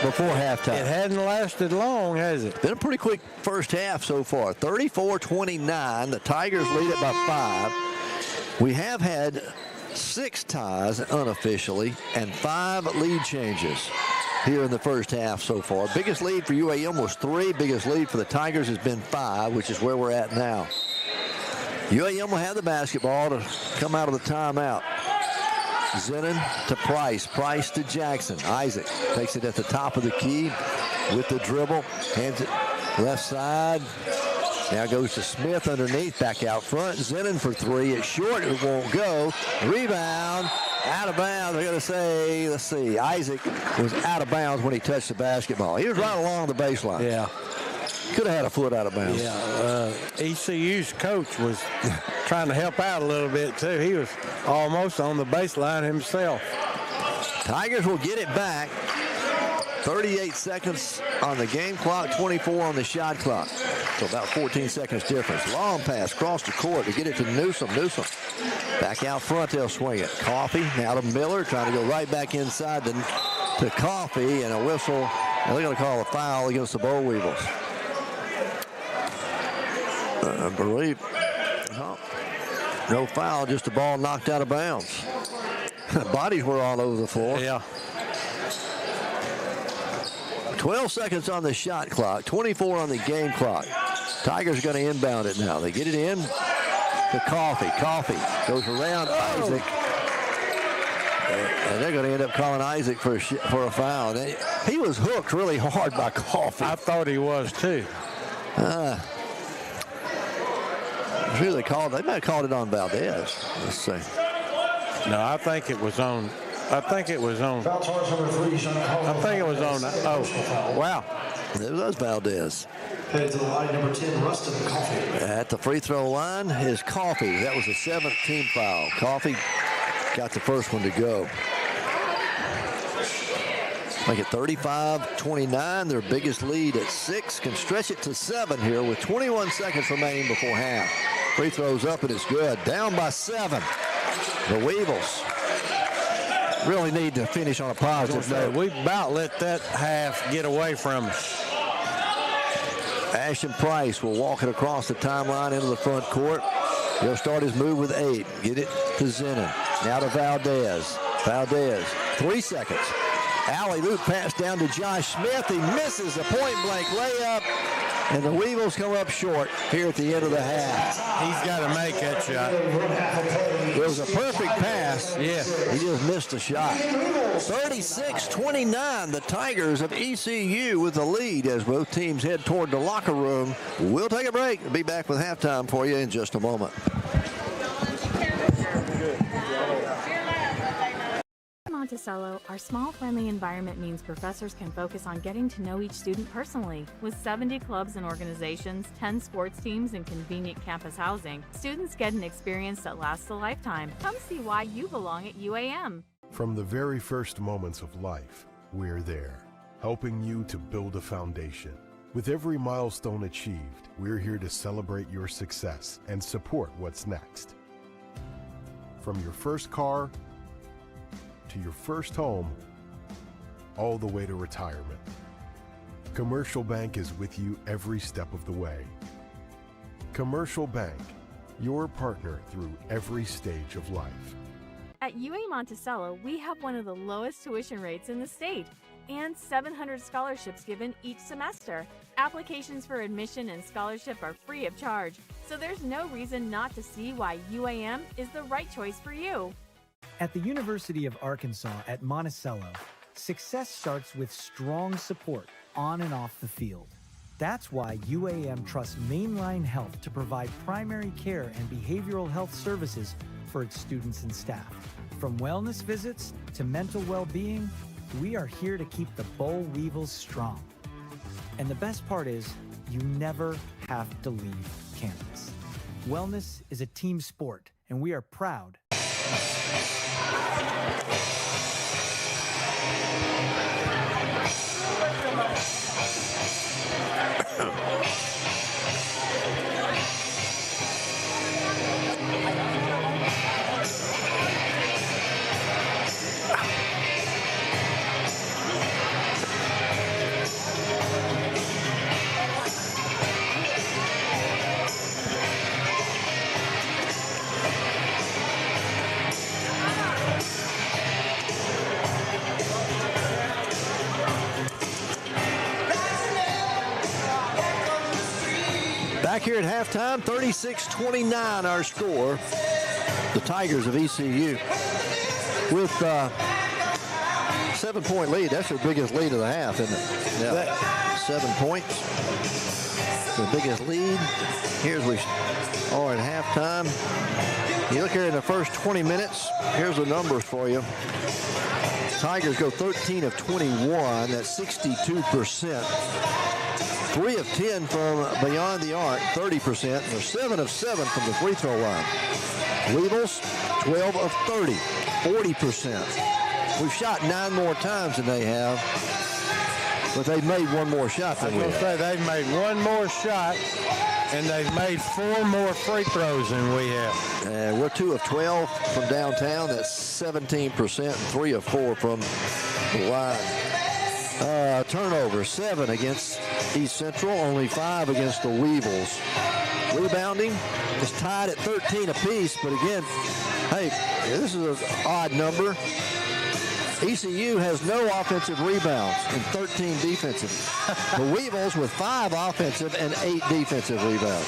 [SPEAKER 1] before halftime.
[SPEAKER 2] It hadn't lasted long, has it?
[SPEAKER 1] Been a pretty quick first half so far. 34-29. The Tigers lead it by 5. We have had 6 ties unofficially and 5 lead changes here in the first half so far. Biggest lead for UAM was 3. Biggest lead for the Tigers has been 5, which is where we're at now. UAM will have the basketball to come out of the timeout. Zennon to Price. Price to Jackson. Isaac takes it at the top of the key with the dribble. Hands it left side. Now goes to Smith underneath, back out front. Zennon for 3. It's short. It won't go. Rebound. Out of bounds. I got to say, let's see. Isaac was out of bounds when he touched the basketball. He was right along the baseline.
[SPEAKER 2] Yeah.
[SPEAKER 1] Could have had a foot out of bounds.
[SPEAKER 2] Yeah. ECU's coach was trying to help out a little bit, too. He was almost on the baseline himself.
[SPEAKER 1] Tigers will get it back. 38 seconds on the game clock, 24 on the shot clock. So about 14 seconds difference. Long pass across the court to get it to Newsom. Newsom back out front, they'll swing it. Coffee now to Miller, trying to go right back inside to Coffee, and a whistle. And they're going to call a foul against the Boll Weevils. I believe no foul, just a ball knocked out of bounds. Bodies were all over the floor.
[SPEAKER 2] Yeah.
[SPEAKER 1] 12 seconds on the shot clock, 24 on the game clock. Tigers are going to inbound it now. They get it in to Coffee. Coffee goes around Isaac. And they're going to end up calling Isaac for a foul. He was hooked really hard by Coffee.
[SPEAKER 2] I thought he was, too.
[SPEAKER 1] Who they called? They might have called it on Valdez. Let's see.
[SPEAKER 2] No, I think it was on. I think it was on. Oh, wow.
[SPEAKER 1] It was Valdez.
[SPEAKER 3] Headed to the line, number 10, Rustin Coffee.
[SPEAKER 1] At the free throw line is Coffee. That was a 17th foul. Coffee got the first one to go. Make it 35-29. Their biggest lead at 6. Can stretch it to 7 here with 21 seconds remaining before half. Free throws up and it's good. Down by 7. The Weevils really need to finish on a positive note.
[SPEAKER 2] We about let that half get away from us.
[SPEAKER 1] Ashton Price will walk it across the timeline into the front court. He'll start his move with 8. Get it to Zennon. Now to Valdez. Valdez, 3 seconds. Alley-oop pass down to Josh Smith. He misses a point-blank layup, and the Weevils come up short here at the end of the half.
[SPEAKER 2] He's got to make that shot.
[SPEAKER 1] It was a perfect pass.
[SPEAKER 2] Yeah.
[SPEAKER 1] He just missed a shot. 36-29, the Tigers of ECU with the lead as both teams head toward the locker room. We'll take a break. We'll be back with halftime for you in just a moment.
[SPEAKER 7] Monticello, our small, friendly environment means professors can focus on getting to know each student personally. With 70 clubs and organizations, 10 sports teams, and convenient campus housing, students get an experience that lasts a lifetime. Come see why you belong at UAM.
[SPEAKER 5] From the very first moments of life, we're there, helping you to build a foundation. With every milestone achieved, we're here to celebrate your success and support what's next. From your first car to your first home, all the way to retirement, Commercial Bank is with you every step of the way. Commercial Bank, your partner through every stage of life.
[SPEAKER 7] At UAM Monticello, we have one of the lowest tuition rates in the state and 700 scholarships given each semester. Applications for admission and scholarship are free of charge, so there's no reason not to see why UAM is the right choice for you.
[SPEAKER 6] At the University of Arkansas at Monticello, success starts with strong support on and off the field. That's why UAM trusts Mainline Health to provide primary care and behavioral health services for its students and staff. From wellness visits to mental well-being, we are here to keep the Weevils strong. And the best part is, you never have to leave campus. Wellness is a team sport, and we are proud.
[SPEAKER 1] Back here at halftime, 36-29 our score. The Tigers of ECU with 7-point lead. That's their biggest lead of the half, isn't it? Yeah. 7 points. The biggest lead. Here's we are at halftime. You look here in the first 20 minutes, here's the numbers for you. Tigers go 13 of 21. That's 62%. 3 of 10 from beyond the arc, 30%. They're 7 of 7 from the free throw line. Weevils, 12 of 30, 40%. We've shot 9 more times than they have, but they've made 1 more shot than we have.
[SPEAKER 2] Say they've made 1 more shot, and they've made 4 more free throws than we have.
[SPEAKER 1] And we're 2 of 12 from downtown. That's 17%, and 3 of 4 from the line. Turnover, 7 against East Central, only 5 against the Weevils. Rebounding is tied at 13 apiece, but again, hey, this is an odd number. ECU has no offensive rebounds and 13 defensive. The Weevils with 5 offensive and 8 defensive rebounds.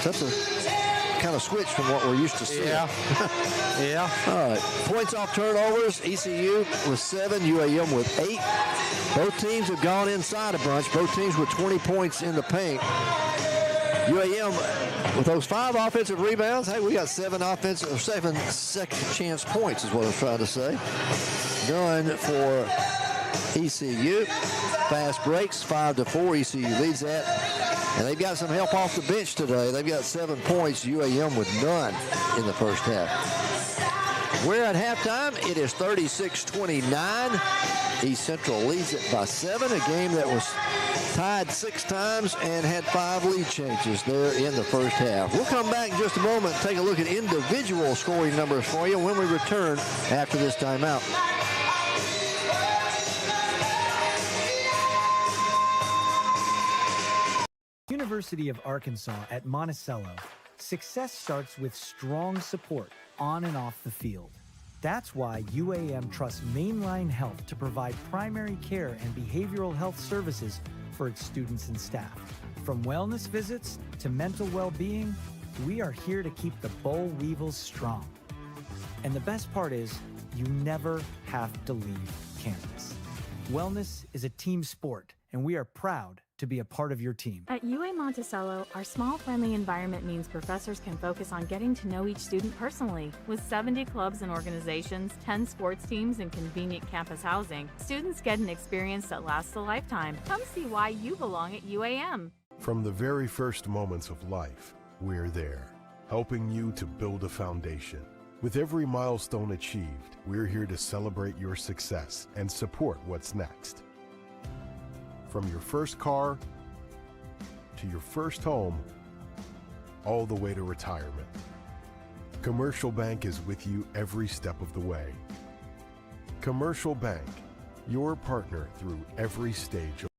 [SPEAKER 1] So that's a kind of switch from what we're used to seeing.
[SPEAKER 2] Yeah. Yeah.
[SPEAKER 1] All right. Points off turnovers, ECU with 7, UAM with 8. Both teams have gone inside a bunch. Both teams with 20 points in the paint. UAM with those 5 offensive rebounds. Hey, we got 7 offensive or 7 second chance points is what I was trying to say. Going for ECU. Fast breaks, 5-4. ECU leads that. And they've got some help off the bench today. They've got 7 points. UAM with none in the first half. We're at halftime. It is 36-29. East Central leads it by 7, a game that was tied 6 times and had 5 lead changes there in the first half. We'll come back in just a moment and take a look at individual scoring numbers for you when we return after this timeout.
[SPEAKER 6] University of Arkansas at Monticello, success starts with strong support on and off the field. That's why UAM trusts Mainline Health to provide primary care and behavioral health services for its students and staff. From wellness visits to mental well-being, we are here to keep the Weevils strong. And the best part is, you never have to leave campus. Wellness is a team sport, and we are proud to be a part of your team.
[SPEAKER 7] At UAM Monticello, our small, friendly environment means professors can focus on getting to know each student personally. With 70 clubs and organizations, 10 sports teams, and convenient campus housing, students get an experience that lasts a lifetime. Come see why you belong at UAM.
[SPEAKER 5] From the very first moments of life, we're there, helping you to build a foundation. With every milestone achieved, we're here to celebrate your success and support what's next. From your first car to your first home, all the way to retirement. Commercial Bank is with you every step of the way. Commercial Bank, your partner through every stage of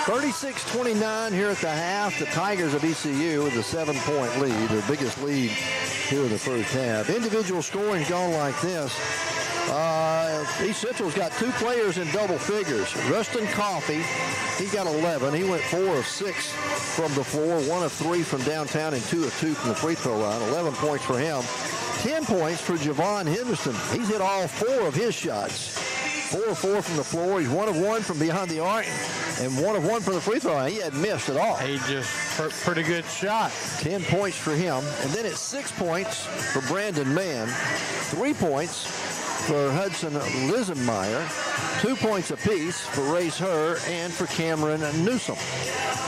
[SPEAKER 1] 36-29 here at the half. The Tigers of ECU with a 7-point lead, their biggest lead here in the first half. Individual scoring gone like this. East Central's got 2 players in double figures. Rustin Coffey, he got 11. He went 4 of 6 from the floor, 1 of 3 from downtown, and 2 of 2 from the free throw line. 11 points for him. 10 points for Javon Henderson. He's hit all 4 of his shots. 4 of 4 from the floor. He's 1 of 1 from behind the arc and 1 of 1 from the free throw line. He hadn't missed at all.
[SPEAKER 2] He just pretty good shot.
[SPEAKER 1] 10 points for him. And then it's 6 points for Brandon Mann. 3 points for Hudson Lisenmeyer. 2 points apiece for Race Herr and for Cameron Newsom.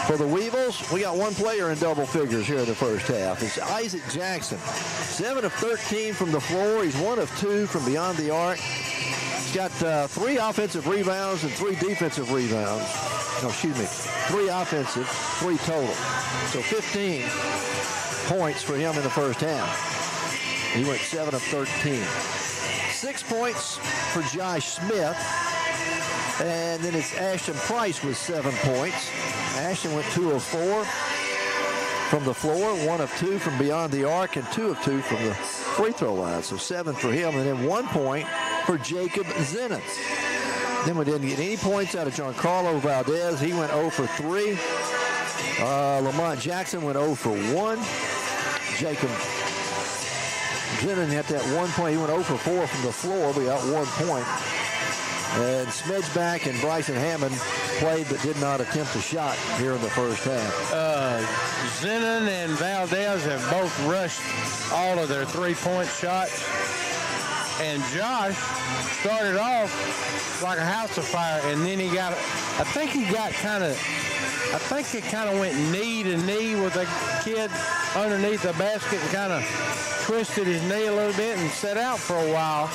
[SPEAKER 1] For the Weevils, we got 1 player in double figures here in the first half. It's Isaac Jackson. 7 of 13 from the floor. He's 1 of 2 from beyond the arc. He's got 3 offensive rebounds and 3 defensive rebounds. No, excuse me, 3 offensive, 3 total. So 15 points for him in the first half. He went 7 of 13. 6 points for Josh Smith. And then it's Ashton Price with 7 points. Ashton went 2 of 4 from the floor, 1 of 2 from beyond the arc, and 2 of 2 from the free throw line. So 7 for him, and then 1 point for Jacob Zenith. Then we didn't get any points out of Giancarlo Valdez. He went 0 for 3. Lamont Jackson went 0 for 1. Jacob Zenith had that 1 point. He went 0 for 4 from the floor. We got 1 point. And Smedgeback and Bryson Hammond played but did not attempt a shot here in the first half.
[SPEAKER 2] Zenon and Valdez have both rushed all of their 3-point shots. And Josh started off like a house of fire, and then he got, I think it kind of went knee to knee with a kid underneath the basket and kind of twisted his knee a little bit and sat out for a while.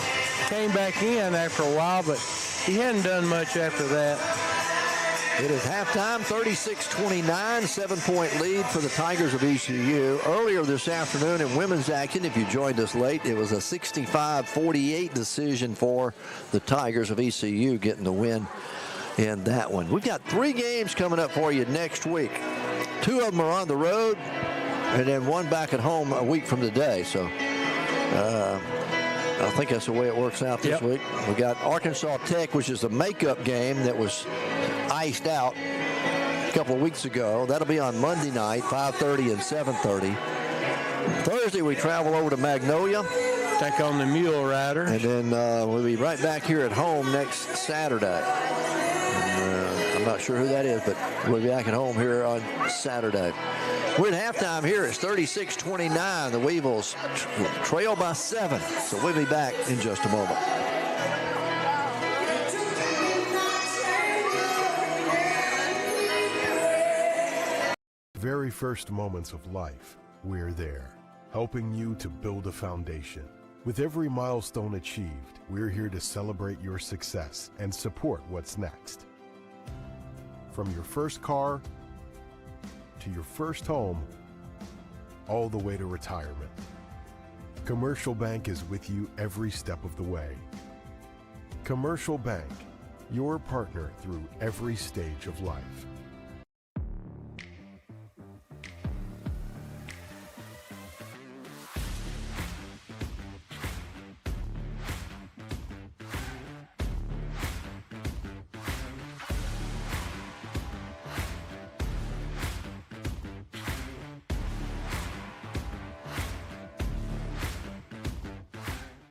[SPEAKER 2] Came back in after a while, but he hadn't done much after that.
[SPEAKER 1] It is halftime, 36-29, 7-point lead for the Tigers of ECU. Earlier this afternoon in women's action, if you joined us late, it was a 65-48 decision for the Tigers of ECU getting the win in that one. We've got 3 games coming up for you next week. 2 of them are on the road, and then 1 back at home a week from today. So I think that's the way it works out this week. We got Arkansas Tech, which is a makeup game that was iced out a couple of weeks ago. That'll be on Monday night, 5:30 and 7:30. Thursday, we travel over to Magnolia.
[SPEAKER 2] Take on the Mule Riders.
[SPEAKER 1] And then we'll be right back here at home next Saturday. And, I'm not sure who that is, but we'll be back at home here on Saturday. We're at halftime here. It's 36-29. The Weevils trail by 7. So we'll be back in just a moment.
[SPEAKER 5] Very first moments of life, we're there, helping you to build a foundation. With every milestone achieved, we're here to celebrate your success and support what's next. From your first car to your first home, all the way to retirement. Commercial Bank is with you every step of the way. Commercial Bank, your partner through every stage of life.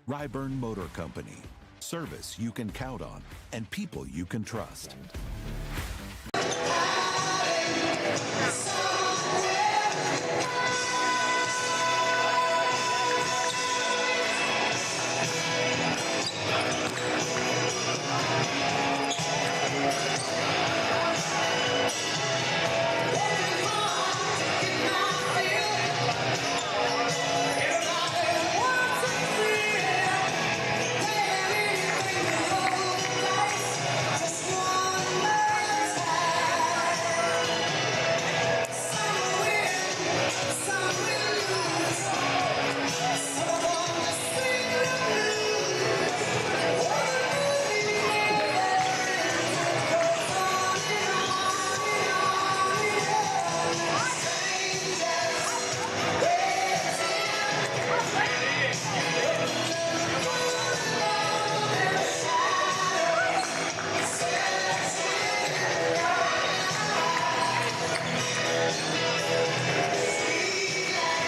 [SPEAKER 8] 𝗗𝗚𝗦𝗖𝗟𝗔𝗜𝗠𝗘𝗥, service you can count on, and people you can trust.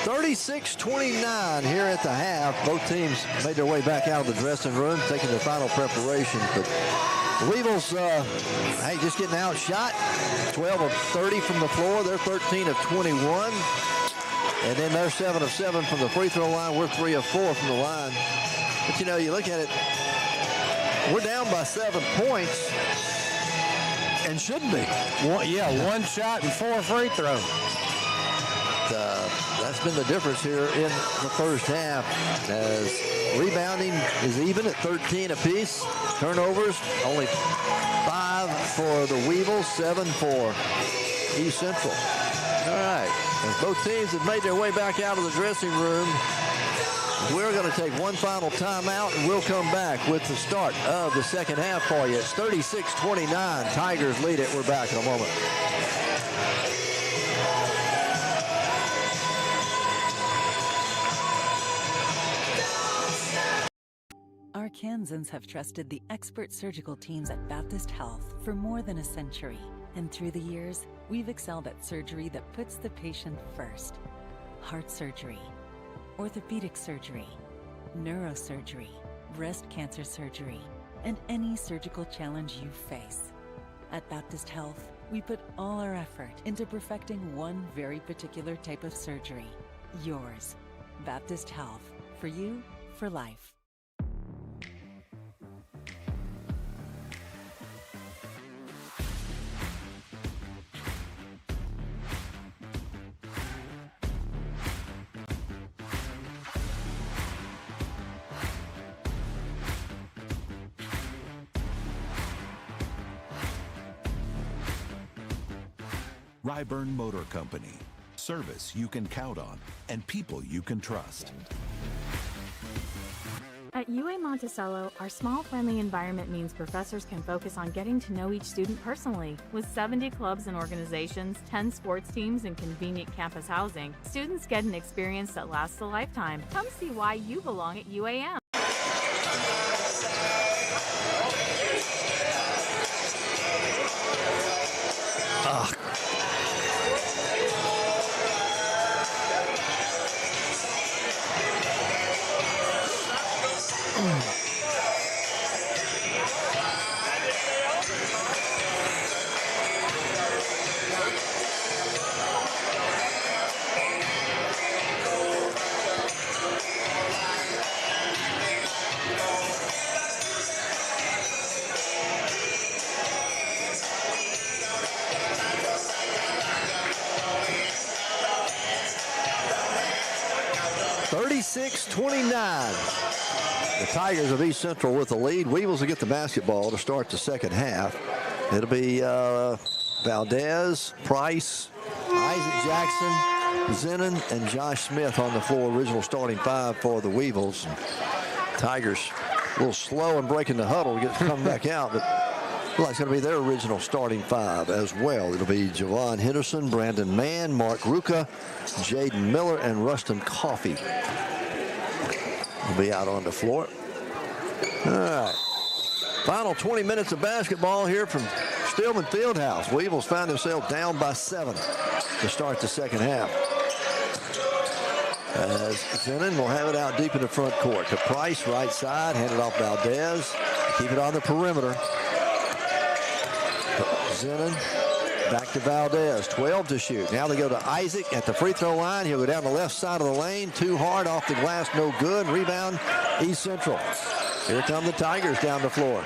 [SPEAKER 1] (36-29) here at the half. Both teams made their way back out of the dressing room, taking their final preparations. But the Weevils, hey, just getting outshot. 12 of 30 from the floor. They're 13 of 21. And then they're 7 of 7 from the free throw line. We're 3 of 4 from the line. But, you know, you look at it, we're down by 7 points and shouldn't be.
[SPEAKER 2] One shot and 4 free throws.
[SPEAKER 1] That's been the difference here in the first half, as rebounding is even at 13 apiece. Turnovers, only 5 for the Weevils, 7 for East Central. All right, as both teams have made their way back out of the dressing room, we're going to take one final timeout, and we'll come back with the start of the second half for you. It's 36-29. Tigers lead it. We're back in a moment.
[SPEAKER 4] Arkansans have trusted the expert surgical teams at Baptist Health for more than a century. And through the years, we've excelled at surgery that puts the patient first. Heart surgery, orthopedic surgery, neurosurgery, breast cancer surgery, and any surgical challenge you face. At Baptist Health, we put all our effort into perfecting one very particular type of surgery. Yours. Baptist Health. For you, for life.
[SPEAKER 8] 𝗗𝗚𝗦𝗖𝗟𝗔𝗜𝗠𝗘𝗥, service you can count on, and people you can trust.
[SPEAKER 7] At UAM Monticello, our small, friendly environment means professors can focus on getting to know each student personally. With 70 clubs and organizations, 10 sports teams, and convenient campus housing, students get an experience that lasts a lifetime. Come see why you belong at UAM.
[SPEAKER 1] The Tigers of East Central with the lead. Weevils will get the basketball to start the second half. It'll be Valdez, Price, Isaac Jackson, Zenon, and Josh Smith on the floor. Original starting 5 for the Weevils. Tigers a little slow in breaking the huddle to get come back out, but looks like it's going to be their original starting 5 as well. It'll be Javon Henderson, Brandon Mann, Mark Ruka, Jaden Miller, and Rustin Coffey will be out on the floor. All right. Final 20 minutes of basketball here from Stillman Fieldhouse. Weevils found themselves down by 7 to start the second half. As Zennon will have it out deep in the front court. To Price, right side, hand it off Valdez. Keep it on the perimeter. Zennon back to Valdez, 12 to shoot. Now they go to Isaac at the free throw line. He'll go down the left side of the lane. Too hard off the glass, no good. Rebound, East Central. Here come the Tigers down the floor.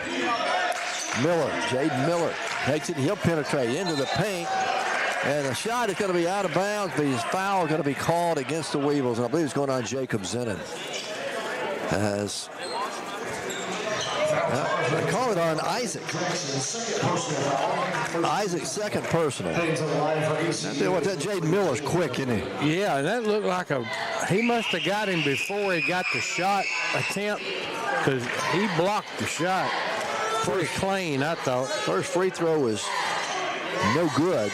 [SPEAKER 1] Miller, Jaden Miller takes it. He'll penetrate into the paint. And the shot is going to be out of bounds, but his foul is going to be called against the Weevils. And I believe it's going on Jacob Zennon. As they call it on Isaac. Isaac's second personal. I tell you what, that Jaden Miller's quick, isn't he?
[SPEAKER 2] Yeah, that looked like he must have got him before he got the shot attempt, because he blocked the shot pretty clean, I thought.
[SPEAKER 1] First free throw was no good.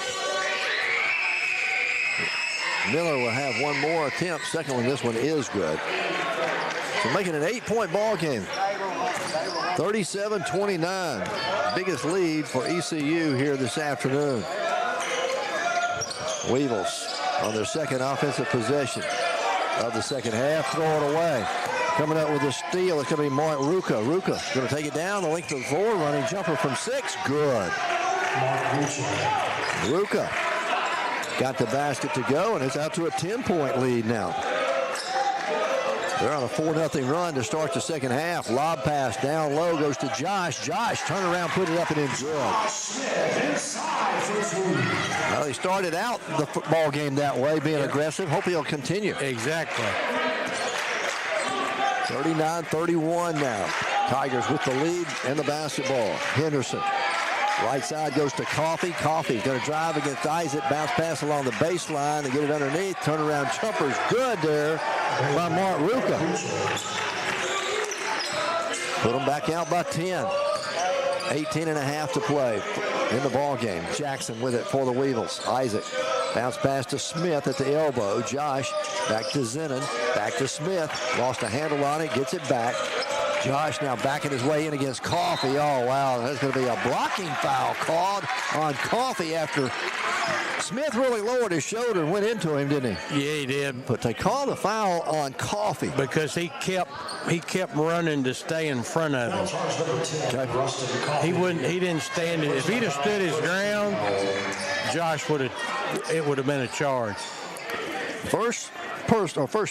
[SPEAKER 1] Miller will have one more attempt. Second one, this one is good. So making an 8-point ball game. 37-29. Biggest lead for ECU here this afternoon. Weevils on their second offensive possession of the second half. Throw it away. Coming up with a steal, it's going to be Mark Ruka. Ruka going to take it down the length of the floor. Running jumper from 6. Good. Ruka got the basket to go, and it's out to a 10-point lead now. They're on a 4-0 run to start the second half. Lob pass down low goes to Josh. Josh turn around, put it up and in good. Well, he started out the football game that way, being aggressive. Hope he'll continue.
[SPEAKER 2] Exactly.
[SPEAKER 1] 39-31 now. Tigers with the lead and the basketball. Henderson. Right side goes to Coffey. Coffey's going to drive against Isaac. Bounce pass along the baseline and get it underneath. Turnaround jumper's good there by Mark Ruka. Put them back out by 10. 18.5 to play in the ball game. Jackson with it for the Weevils. Isaac. Bounce pass to Smith at the elbow. Josh back to Zennon. Back to Smith. Lost a handle on it. Gets it back. Josh now backing his way in against Coffey. Oh, wow. There's going to be a blocking foul called on Coffey after Smith really lowered his shoulder and went into him, didn't he?
[SPEAKER 2] Yeah, he did.
[SPEAKER 1] But they called the foul on Coffey.
[SPEAKER 2] Because he kept running to stay in front of him.
[SPEAKER 1] Okay.
[SPEAKER 2] He didn't stand it. If he'd have stood his ground, Josh would have been a charge.
[SPEAKER 1] First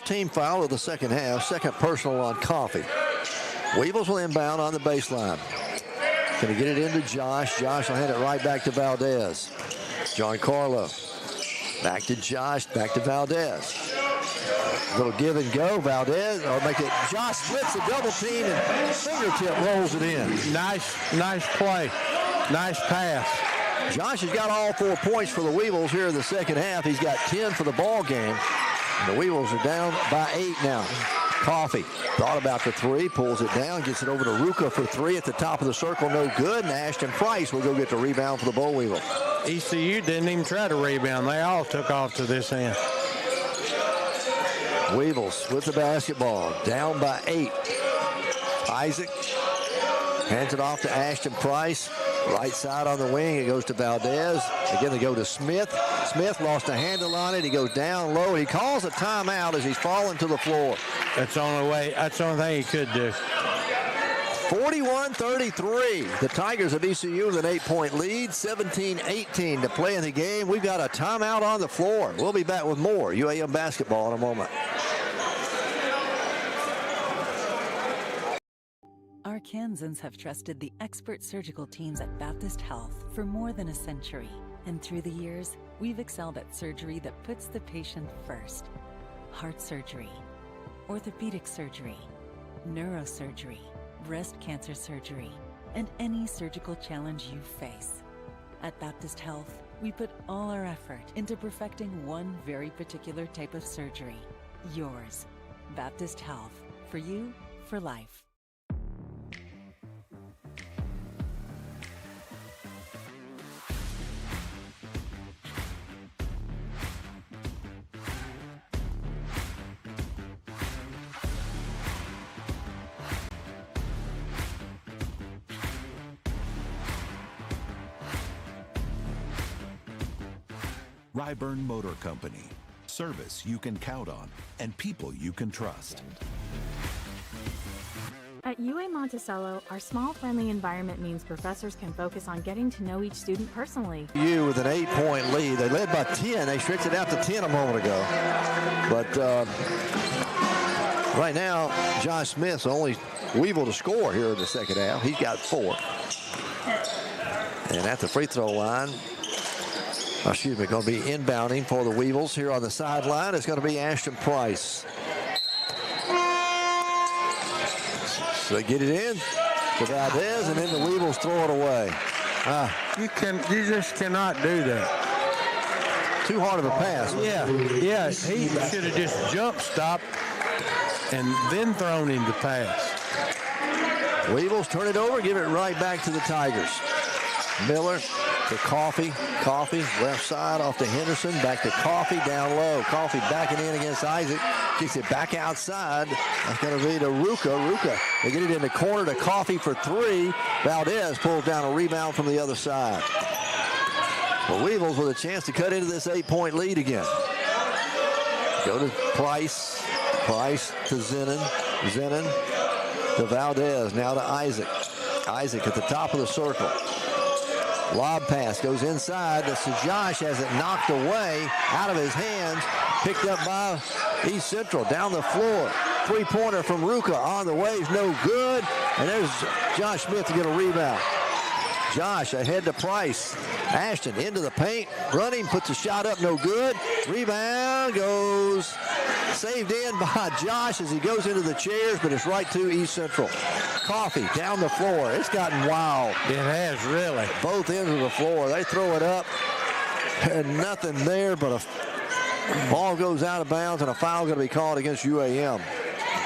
[SPEAKER 1] team foul of the second half. Second personal on Coffey. Weevils will inbound on the baseline. Going to get it into Josh. Josh will hand it right back to Valdez. Giancarlo. Back to Josh. Back to Valdez. Little give and go. Valdez. Or make it. Josh splits the double team and fingertip rolls it in.
[SPEAKER 2] Nice play. Nice pass.
[SPEAKER 1] Josh has got all 4 points for the Weevils here in the second half. He's got 10 for the ball game. And the Weevils are down by 8 now. Coffey thought about the 3, pulls it down, gets it over to Ruka for 3 at the top of the circle, no good. And Ashton Price will go get the rebound for the Boll Weevil.
[SPEAKER 2] ECU didn't even try to rebound. They all took off to this end.
[SPEAKER 1] Weevils with the basketball, down by 8. Isaac hands it off to Ashton Price. Right side on the wing, it goes to Valdez. Again, they go to Smith. Smith lost a handle on it. He goes down low. He calls a timeout as he's falling to the floor.
[SPEAKER 2] That's the only thing he could do.
[SPEAKER 1] 41-33. The Tigers of ECU with an 8-point lead. 17-18 to play in the game. We've got a timeout on the floor. We'll be back with more UAM basketball in a moment.
[SPEAKER 4] Arkansans have trusted the expert surgical teams at Baptist Health for more than a century. And through the years, we've excelled at surgery that puts the patient first. Heart surgery, orthopedic surgery, neurosurgery, breast cancer surgery, and any surgical challenge you face. At Baptist Health, we put all our effort into perfecting one very particular type of surgery. Yours. Baptist Health. For you, for life.
[SPEAKER 8] 𝗗𝗜𝗦𝗖𝗟𝗔𝗜𝗠𝗘𝗥, service you can count on, and people you can trust.
[SPEAKER 7] At UAM Monticello, our small, friendly environment means professors can focus on getting to know each student personally.
[SPEAKER 1] You with an 8-point lead. They led by 10. They stretched it out to 10 a moment ago. But right now, Josh Smith's the only Weevil to score here in the second half. He's got 4. And at the free throw line, going to be inbounding for the Weevils here on the sideline. It's going to be Ashton Price. So they get it in to Valdez, and then the Weevils throw it away.
[SPEAKER 2] You just cannot do that.
[SPEAKER 1] Too hard of a pass.
[SPEAKER 2] Yeah, he should have just jump stopped and then thrown him the pass.
[SPEAKER 1] Weevils turn it over, give it right back to the Tigers. Miller to Coffee, left side off to Henderson, back to Coffee, down low. Coffee backing in against Isaac, kicks it back outside. That's going to be to Ruka. They get it in the corner to Coffee for 3. Valdez pulls down a rebound from the other side. The Weevils with a chance to cut into this 8-point lead again. Go to Price to Zenon to Valdez, now to Isaac at the top of the circle. Lob pass goes inside. Josh has it knocked away out of his hands. Picked up by East Central down the floor. 3-pointer from Ruka on the way is no good. And there's Josh Smith to get a rebound. Josh ahead to Price. Ashton into the paint. Running, puts a shot up, no good. Rebound goes saved in by Josh as he goes into the chairs, but it's right to East Central. Coffee down the floor. It's gotten wild.
[SPEAKER 2] It has, really.
[SPEAKER 1] Both ends of the floor. They throw it up, and nothing there, but a ball goes out of bounds, and a foul going to be called against UAM.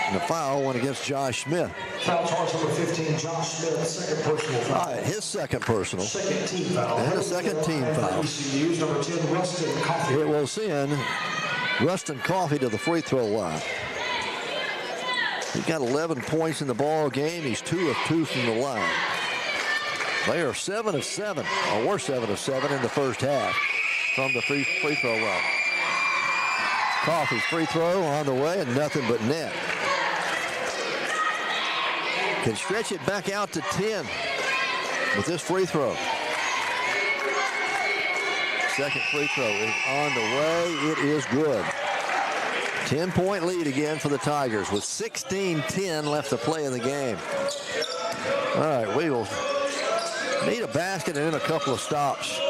[SPEAKER 1] And the foul went against Josh Smith.
[SPEAKER 3] Foul charge number 15, Josh Smith, second personal foul.
[SPEAKER 1] All right, his second personal.
[SPEAKER 3] Second team foul.
[SPEAKER 1] And a second team foul.
[SPEAKER 3] ECU's number 10, Rustin Coffee.
[SPEAKER 1] It will send Rustin Coffee to the free throw line. He's got 11 points in the ball game. He's 2 of 2 from the line. They are 7 of 7, or were 7 of 7 in the first half from the free throw line. Coffee's free throw on the way, and nothing but net. Can stretch it back out to 10 with this free throw. Second free throw is on the way. It is good. 10-point lead again for the Tigers with 16-10 left to play in the game. All right, we will need a basket and then a couple of stops.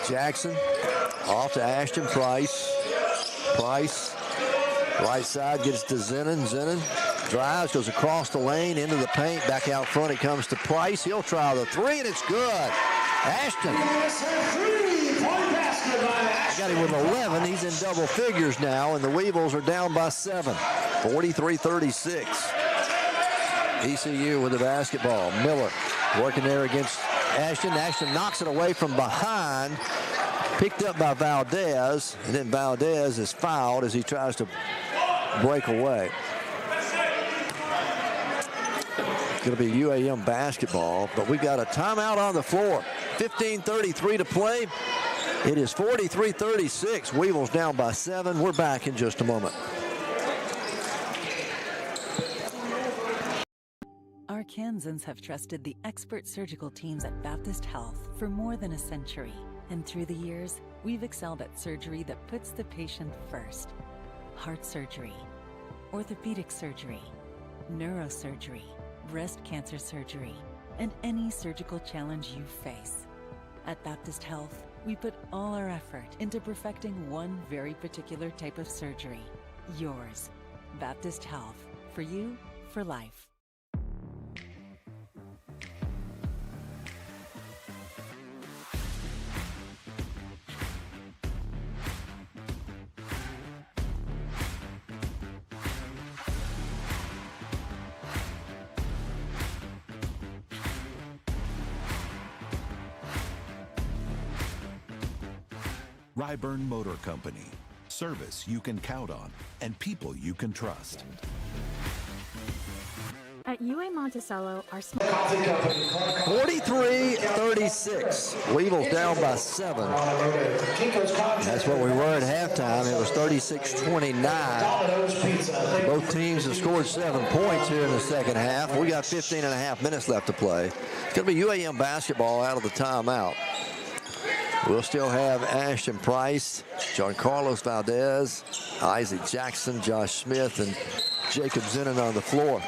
[SPEAKER 1] Jackson off to Ashton Price. Right side gets to Zenon. Drives, goes across the lane, into the paint, back out front. It comes to Price. He'll try the 3, and it's good. Ashton. Got him with 11. He's in double figures now, and the Weevils are down by 7. 43-36. ECU with the basketball. Miller working there against Ashton. Ashton knocks it away from behind. Picked up by Valdez, and then Valdez is fouled as he tries to break away. It's going to be UAM basketball, but we've got a timeout on the floor. 15:33 to play. It is 43-36. Weevils down by 7. We're back in just a moment.
[SPEAKER 4] Arkansans have trusted the expert surgical teams at Baptist Health for more than a century. And through the years, we've excelled at surgery that puts the patient first. Heart surgery, orthopedic surgery, neurosurgery, breast cancer surgery, and any surgical challenge you face. At Baptist Health, we put all our effort into perfecting one very particular type of surgery. Yours. Baptist Health. For you, for life.
[SPEAKER 8] Ryburn Motor Company. Service you can count on, and people you can trust.
[SPEAKER 7] At UAM Monticello, our small
[SPEAKER 1] 43-36. 36. Weevils down by 7. That's what we were at halftime. It was 36-29. Both teams have scored 7 points here in the second half. We got 15 and a half minutes left to play. It's going to be UAM basketball out of the timeout. We'll still have Ashton Price, 𝗗𝗜𝗦𝗖𝗟𝗔𝗜𝗠𝗘𝗥, Isaac Jackson, Josh Smith, and Jacob Zinnon on the floor.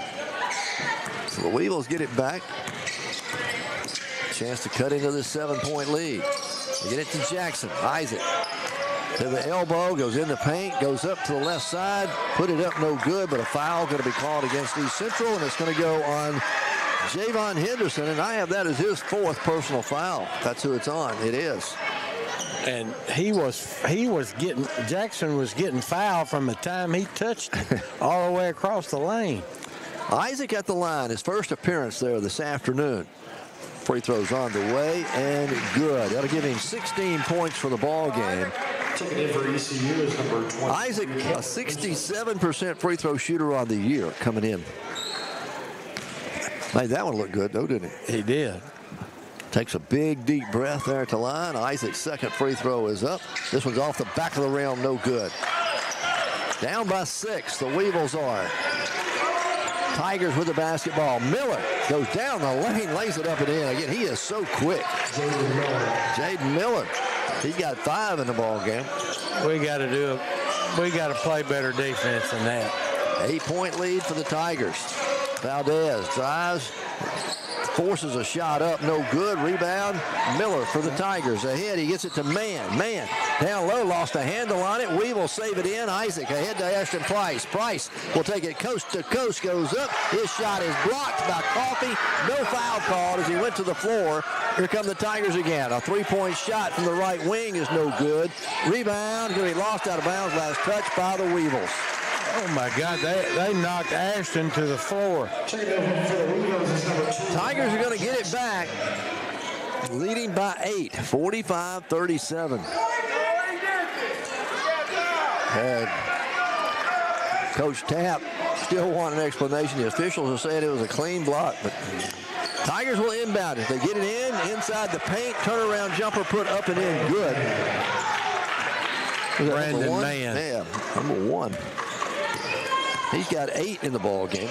[SPEAKER 1] So the Weevils get it back. Chance to cut into this 7-point lead. They get it to Jackson. Isaac to the elbow, goes in the paint, goes up to the left side, put it up, no good, but a foul going to be called against East Central, and it's going to go on Javon Henderson, and I have that as his 4th personal foul. That's who it's on. It is.
[SPEAKER 2] And Jackson was getting fouled from the time he touched it all the way across the lane.
[SPEAKER 1] Isaac at the line, his first appearance there this afternoon. Free throws on the way and good. That'll give him 16 points for the ball game. Isaac, a 67% free throw shooter on the year coming in. Made that one look good though, didn't he?
[SPEAKER 2] He did.
[SPEAKER 1] Takes a big deep breath there at the line. Isaac's second free throw is up. This one's off the back of the rim, no good. Down by 6, the Weevils are. Tigers with the basketball. Miller goes down the lane, lays it up and in. Again, he is so quick. Jaden Miller. He got 5 in the ball game.
[SPEAKER 2] We got to play better defense than that.
[SPEAKER 1] 8-point lead for the Tigers. Valdez drives, forces a shot up, no good. Rebound, Miller for the Tigers. Ahead, he gets it to Mann. Mann down low, lost a handle on it. Weevil save it in. Isaac ahead to Ashton Price. Price will take it coast to coast, goes up. His shot is blocked by Coffey. No foul called as he went to the floor. Here come the Tigers again. A 3-point shot from the right wing is no good. Rebound, going to be lost out of bounds. Last touch by the Weevils.
[SPEAKER 2] Oh, my God, they knocked Ashton to the floor.
[SPEAKER 1] Tigers are going to get it back, leading by 8, 45-37. And Coach Tapp still want an explanation. The officials are saying it was a clean block, but Tigers will inbound it. They get it in, inside the paint, turnaround jumper put up and in, good.
[SPEAKER 2] Brandon Mann.
[SPEAKER 1] Yeah, number 1. He's got 8 in the ball game.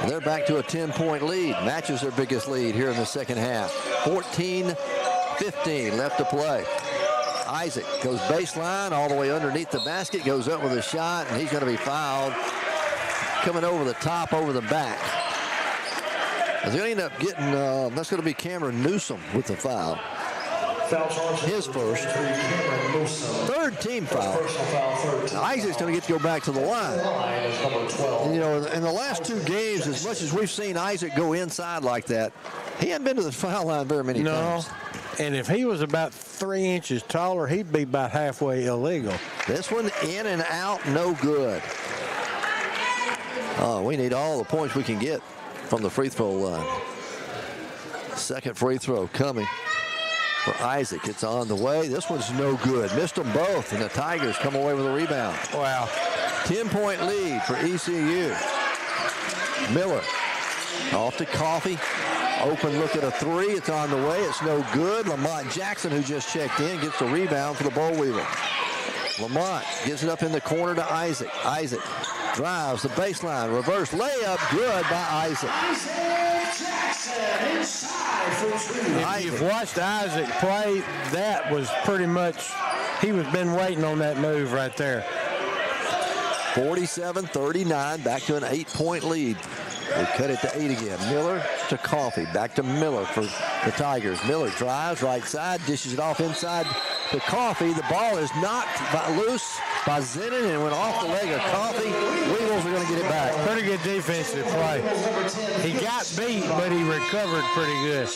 [SPEAKER 1] And they're back to a 10-point lead. Matches their biggest lead here in the second half. 14-15 left to play. Isaac goes baseline all the way underneath the basket, goes up with a shot, and he's going to be fouled. Coming over the top, over the back. They're going to end up getting, that's going to be Cameron Newsom with the foul. His first. 3rd team foul. Isaac's going to get to go back to the line. You know, in the last 2 games, as much as we've seen Isaac go inside like that, he hasn't been to the foul line very many times.
[SPEAKER 2] And if he was about 3 inches taller, he'd be about halfway illegal.
[SPEAKER 1] This one in and out, no good. Oh, we need all the points we can get from the free throw line. Second free throw coming for Isaac. It's on the way. This one's no good. Missed them both, and the Tigers come away with a rebound.
[SPEAKER 2] Wow.
[SPEAKER 1] 10-point lead for ECU. Miller off to Coffey. Open look at a 3. It's on the way. It's no good. Lamont Jackson, who just checked in, gets the rebound for the Boll Weevil. Lamont gives it up in the corner to Isaac. Isaac drives the baseline. Reverse layup. Good by Isaac.
[SPEAKER 2] If you've watched Isaac play, that was pretty much, he was been waiting on that move right there.
[SPEAKER 1] 47-39, back to an 8-point lead. We cut it to 8 again. Miller to Coffey. Back to Miller for the Tigers. Miller drives right side, dishes it off inside to Coffey. The ball is knocked loose by Zinnon and went off the leg of Coffey. Weevils are going to get it back.
[SPEAKER 2] Pretty good defensive play. He got beat, but he recovered pretty good.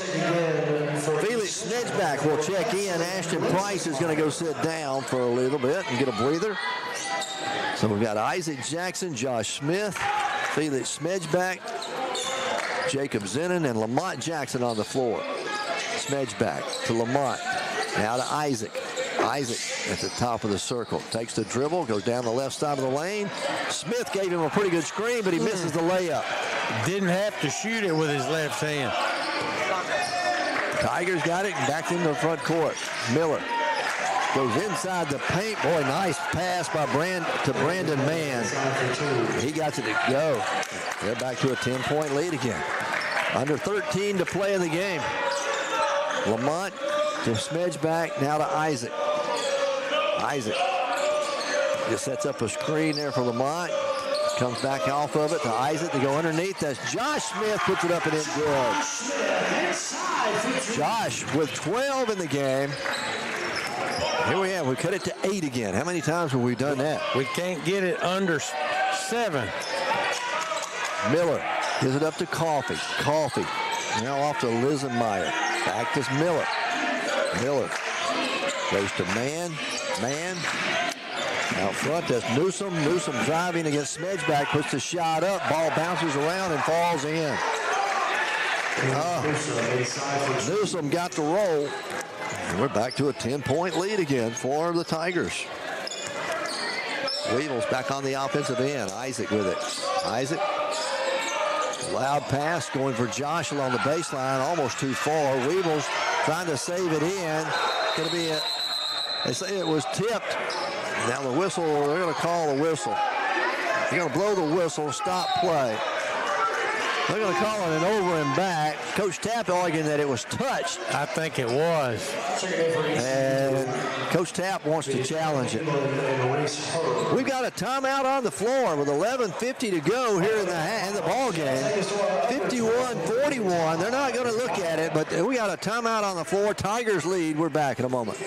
[SPEAKER 1] Felix Snedgeback will check in. Ashton Price is going to go sit down for a little bit and get a breather. So we've got Isaac Jackson, Josh Smith, Felix Snedgeback, Jacob Zinnon, and Lamont Jackson on the floor. Snedgeback to Lamont. Now to Isaac. Isaac at the top of the circle. Takes the dribble, goes down the left side of the lane. Smith gave him a pretty good screen, but he misses the layup.
[SPEAKER 2] Didn't have to shoot it with his left hand.
[SPEAKER 1] Tigers got it back into the front court. Miller goes inside the paint. Boy, nice pass by Brandon Mann. He got it to go. They're back to a 10-point lead again. Under 13 to play in the game. Lamont to smidge back, now to Isaac. Isaac just sets up a screen there for Lamont. Comes back off of it to Isaac to go underneath. That's Josh Smith, puts it up and in good. Josh with 12 in the game. Here we have, we cut it to 8 again. How many times have we done that?
[SPEAKER 2] We can't get it under 7.
[SPEAKER 1] Miller gives it up to Coffey. Coffey now off to Lisenmeyer. Back to Miller. Miller goes to Mann. Mann out front, that's Newsom. Newsom driving against Smedgeback, puts the shot up. Ball bounces around and falls in. Newsom got the roll. And we're back to a 10-point lead again for the Tigers. Weevils back on the offensive end. Isaac with it. Isaac. Loud pass going for Josh along the baseline, almost too far. Weevils trying to save it in. Going to be a, they say it was tipped. Now the whistle, they're going to call the whistle. They're going to blow the whistle, stop play. They're going to call it an over and back. Coach Tapp arguing that it was touched.
[SPEAKER 2] I think it was.
[SPEAKER 1] And Coach Tapp wants to challenge it. We've got a timeout on the floor with 11:50 to go here in the ball game. 51-41. They're not going to look at it, but we got a timeout on the floor. Tigers lead. We're back in a moment.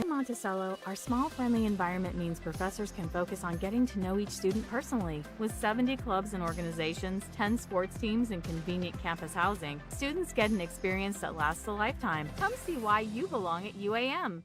[SPEAKER 7] Monticello, our small, friendly environment means professors can focus on getting to know each student personally. With 70 clubs and organizations, 10 sports teams, and convenient campus housing, students get an experience that lasts a lifetime. Come see why you belong at UAM.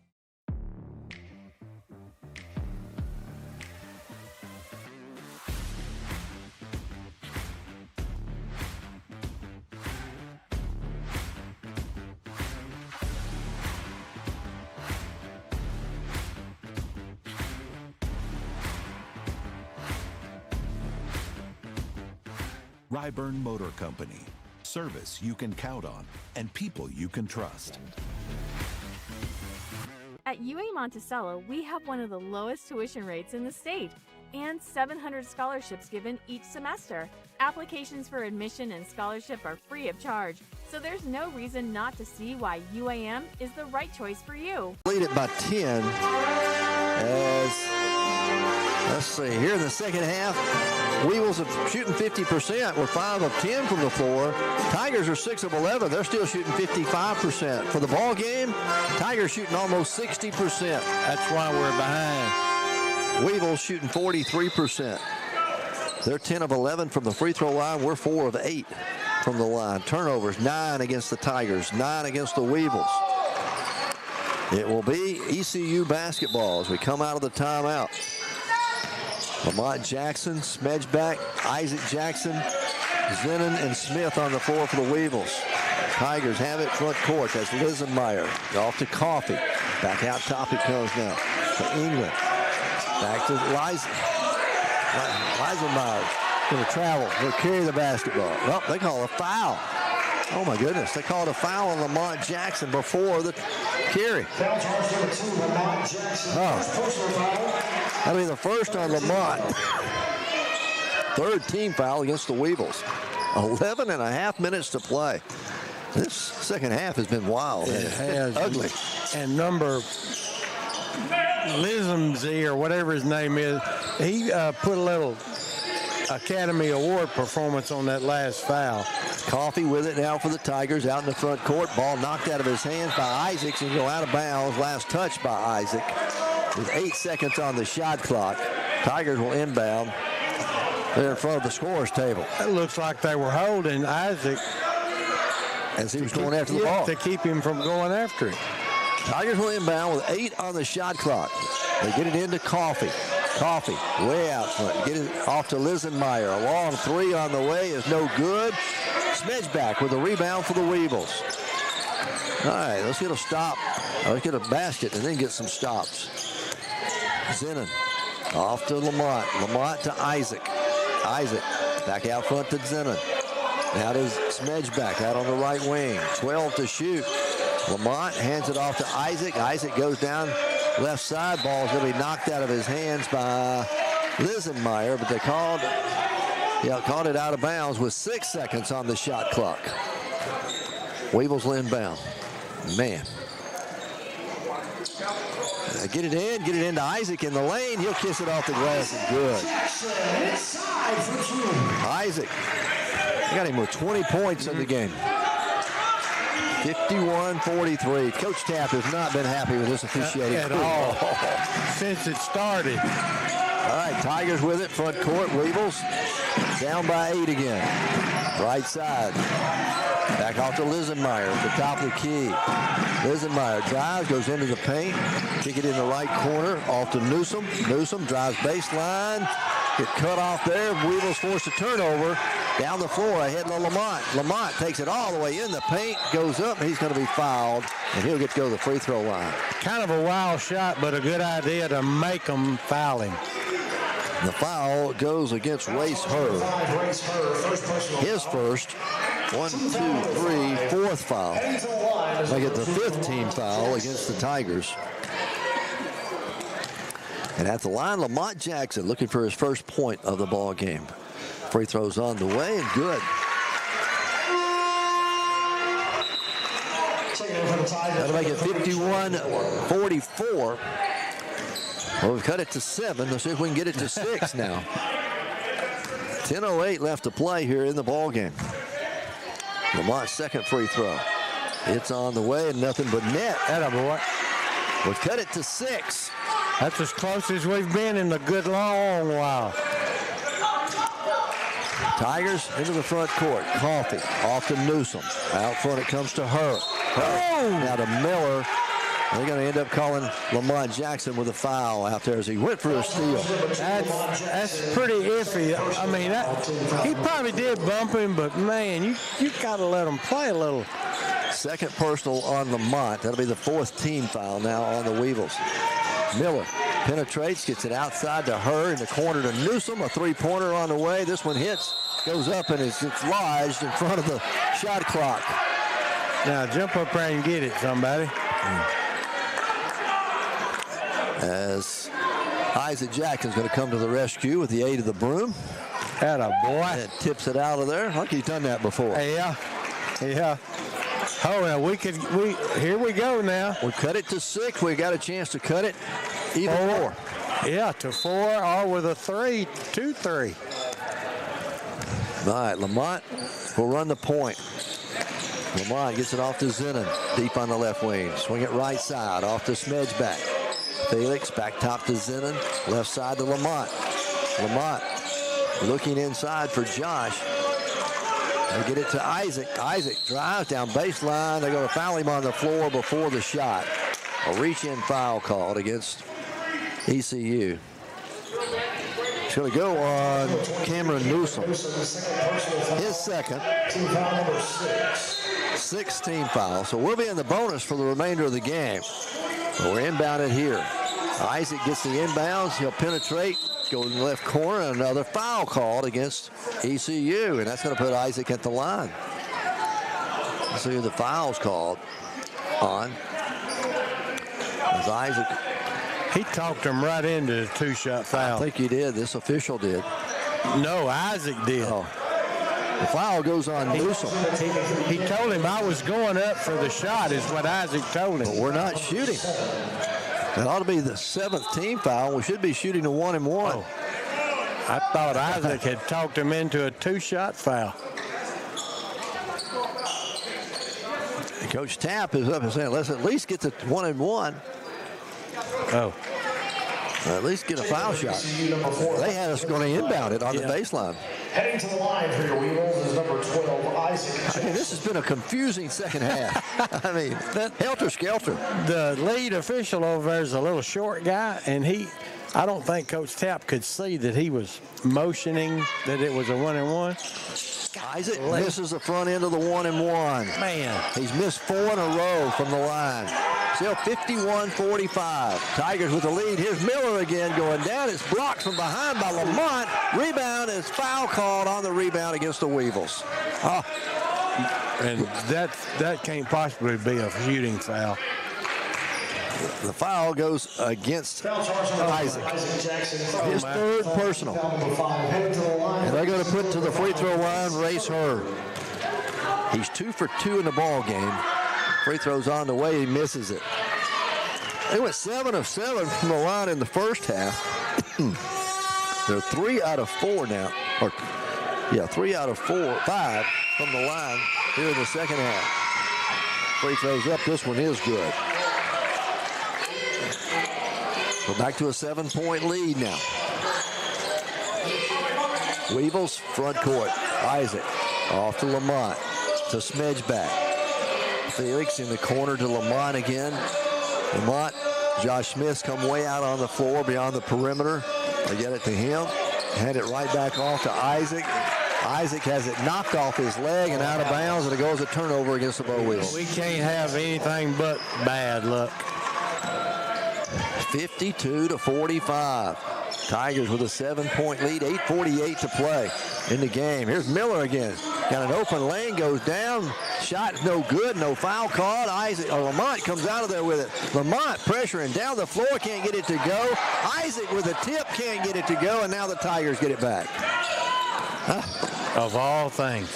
[SPEAKER 8] 𝗗𝗚𝗦𝗡 Motor Company. Service you can count on and people you can trust.
[SPEAKER 7] At UAM Monticello, we have one of the lowest tuition rates in the state and 700 scholarships given each semester. Applications for admission and scholarship are free of charge, so there's no reason not to see why UAM is the right choice for you.
[SPEAKER 1] Lead it by 10 as, let's see, here in the second half, Weevils are shooting 50%. We're 5 of 10 from the floor. Tigers are 6 of 11. They're still shooting 55%. For the ball game, Tigers shooting almost 60%.
[SPEAKER 2] That's why we're behind.
[SPEAKER 1] Weevils shooting 43%. They're 10 of 11 from the free throw line. We're 4 of 8 from the line. Turnovers, 9 against the Tigers, 9 against the Weevils. It will be ECU basketball as we come out of the timeout. Lamont Jackson, Smedgeback, Isaac Jackson, Zennon, and Smith on the floor for the Weevils. Tigers have it front court. That's Lisenmeyer. Off to Coffey. Back out top he comes now to England. Back to Lisenmeyer. Going to travel. They'll carry the basketball. Well, they call a foul. Oh, my goodness. They called a foul on Lamont Jackson before the carry. Oh. That'll be the first on Lamont. Third team foul against the Weevils. 11 and a half minutes to play. This second half has been wild.
[SPEAKER 2] It has.
[SPEAKER 1] Ugly.
[SPEAKER 2] And number Lisenmeyer, or whatever his name is, he put a little Academy Award performance on that last foul.
[SPEAKER 1] Coffey with it now for the Tigers out in the front court. Ball knocked out of his hands by Isaacs and go out of bounds. Last touch by Isaac. With 8 seconds on the shot clock. Tigers will inbound. They're in front of the scorer's table.
[SPEAKER 2] It looks like they were holding Isaac
[SPEAKER 1] as he was going after the ball.
[SPEAKER 2] To keep him from going after it.
[SPEAKER 1] Tigers will inbound with 8 on the shot clock. They get it into Coffey. Coffey way out front. Get it off to Lisenmeyer. A long 3 on the way is no good. Smedgeback with a rebound for the Weevils. All right, let's get a stop. Let's get a basket and then get some stops. Zennon off to Lamont. Lamont to Isaac. Isaac back out front to Zennon. Now to 𝗗𝗔𝗜𝗏 out on the right wing. 12 to shoot. Lamont hands it off to Isaac. Isaac goes down left side. Ball's going to be knocked out of his hands by 𝗗𝗜𝗏, but they called it out of bounds with 6 seconds on the shot clock. Weevils will inbound. Man. Get it into Isaac in the lane. He'll kiss it off the glass and good. Isaac got him with 20 points in the game. 51-43. Coach Tapp has not been happy with this officiating
[SPEAKER 2] at all since it started.
[SPEAKER 1] All right, Tigers with it, front court. Weevils down by 8 again. Right side. Back off to 𝗗𝗏𝗏 at the top of the key. 𝗗𝗏𝗏 drives, goes into the paint. Kick it in the right corner, off to Newsom. Newsom drives baseline. Get cut off there. Weevils forced a turnover. Down the floor, ahead to Lamont. Lamont takes it all the way in the paint, goes up, and he's going to be fouled, and he'll get to go to the free throw line.
[SPEAKER 2] Kind of a wild shot, but a good idea to make them foul him.
[SPEAKER 1] The foul goes against 𝗗𝗏𝗏. His first. 1, 2, 3, fourth foul. Make it the 5th team foul against the Tigers. And at the line, Lamont Jackson looking for his first point of the ball game. Free throws on the way and good. That'll make it 51-44. Well, we've cut it to 7. Let's see if we can get it to 6 now. 10:08 left to play here in the ball game. Lamont's second free throw. It's on the way and nothing but net.
[SPEAKER 2] Attaboy.
[SPEAKER 1] We've cut it to 6.
[SPEAKER 2] That's as close as we've been in a good long while.
[SPEAKER 1] Tigers into the front court. Coffee off to Newsom. Out front it comes to her. Now to Miller. They're going to end up calling Lamont Jackson with a foul out there as he went for a steal.
[SPEAKER 2] That's pretty iffy. I mean, he probably did bump him, but man, you got to let him play a little.
[SPEAKER 1] Second personal on Lamont. That'll be the 4th team foul now on the Weevils. Miller penetrates, gets it outside to her in the corner to Newsom. A three-pointer on the way. This one hits, goes up, and it's lodged in front of the shot clock.
[SPEAKER 2] Now jump up there and get it, somebody.
[SPEAKER 1] As Isaac Jackson's going to come to the rescue with the aid of the broom.
[SPEAKER 2] Attaboy.
[SPEAKER 1] And tips it out of there. Like he's done that before.
[SPEAKER 2] Yeah. Oh, now here we go now.
[SPEAKER 1] We cut it to 6. We got a chance to cut it even more.
[SPEAKER 2] Yeah, to 4 or with a 3, 2-3.
[SPEAKER 1] All right, Lamont will run the point. Lamont gets it off to Zinnan, deep on the left wing. Swing it right side, off to 𝗗𝗏𝗏. Felix back top to Zinnan, left side to Lamont. Lamont looking inside for Josh. They get it to Isaac. Isaac drives down baseline. They're going to foul him on the floor before the shot. A reach-in foul called against ECU. It's going to go on Cameron Newsom. His second. 6th team foul. So we'll be in the bonus for the remainder of the game. But we're inbounded here. Isaac gets the inbounds. He'll penetrate. Go in the left corner. Another foul called against ECU. And that's going to put Isaac at the line. Let's see who the foul's called on. As Isaac.
[SPEAKER 2] He talked him right into the 2-shot foul.
[SPEAKER 1] I think he did. This official did.
[SPEAKER 2] No, Isaac did.
[SPEAKER 1] Oh. The foul goes on Newsom.
[SPEAKER 2] He told him I was going up for the shot is what Isaac told him.
[SPEAKER 1] But we're not shooting. That ought to be the 7th team foul. We should be shooting a 1-and-1.
[SPEAKER 2] Oh. I thought Isaac had talked him into a 2-shot foul.
[SPEAKER 1] Coach Tapp is up and saying, let's at least get to 1-and-1.
[SPEAKER 2] Oh.
[SPEAKER 1] Or at least get a foul shot. They had us going to inbound it on the baseline.
[SPEAKER 3] Heading to the line for your Weevils is number 12, Isaac.
[SPEAKER 1] I mean, this has been a confusing second half. I mean, helter-skelter.
[SPEAKER 2] The lead official over there is a little short guy, and I don't think Coach Tapp could see that he was motioning that it was a 1-and-1.
[SPEAKER 1] Isaac misses the front end of the 1-and-1.
[SPEAKER 2] Man.
[SPEAKER 1] He's missed 4 in a row from the line. still 51-45. Tigers with the lead. Here's Miller again going down. It's blocked from behind by Lamont. Rebound is foul called on the rebound against the Weevils.
[SPEAKER 2] And that can't possibly be a shooting foul.
[SPEAKER 1] The foul goes against Isaac. His third personal. And they're going to put to the free throw line Race Hurd. He's 2 for 2 in the ball game. Free throw's on the way. He misses it. They went 7 of 7 from the line in the first half. They're 3 out of 4 now. 3 out of 5 from the line here in the second half. Free throws up. This one is good. So back to a 7-point lead now. Weevils, front court. Isaac off to Lamont. To Smedgeback. Felix in the corner to Lamont again. Lamont, Josh Smith's come way out on the floor beyond the perimeter. They get it to him. Hand it right back off to Isaac. Isaac has it knocked off his leg and out of bounds, and it goes a turnover against the Bow Wheels.
[SPEAKER 2] We can't have anything but bad luck.
[SPEAKER 1] 52-45. Tigers with a 7-point lead, 8:48 to play in the game. Here's Miller again. Got an open lane, goes down. Shot no good, no foul called. Lamont comes out of there with it. Lamont pressuring down the floor, can't get it to go. Isaac with a tip, can't get it to go, and now the Tigers get it back.
[SPEAKER 2] Of all things.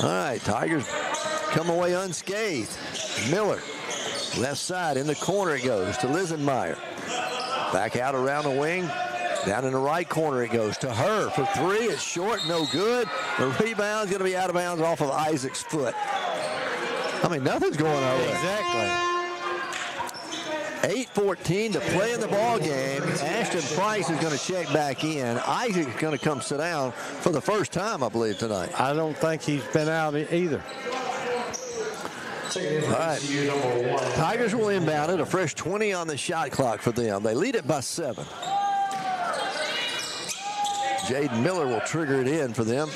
[SPEAKER 1] All right, Tigers come away unscathed. Miller, left side, in the corner it goes to Lisenmeyer. Back out around the wing. Down in the right corner it goes to her for 3. It's short, no good. The rebound's going to be out of bounds off of Isaac's foot. I mean, nothing's going on.
[SPEAKER 2] Exactly.
[SPEAKER 1] 8:14 to play in the ball game. Ashton Price is going to check back in. Isaac's going to come sit down for the first time, I believe, tonight.
[SPEAKER 2] I don't think he's been out either.
[SPEAKER 1] All right. Tigers will inbound it. A fresh 20 on the shot clock for them. They lead it by 7. Jaden Miller will trigger it in for them.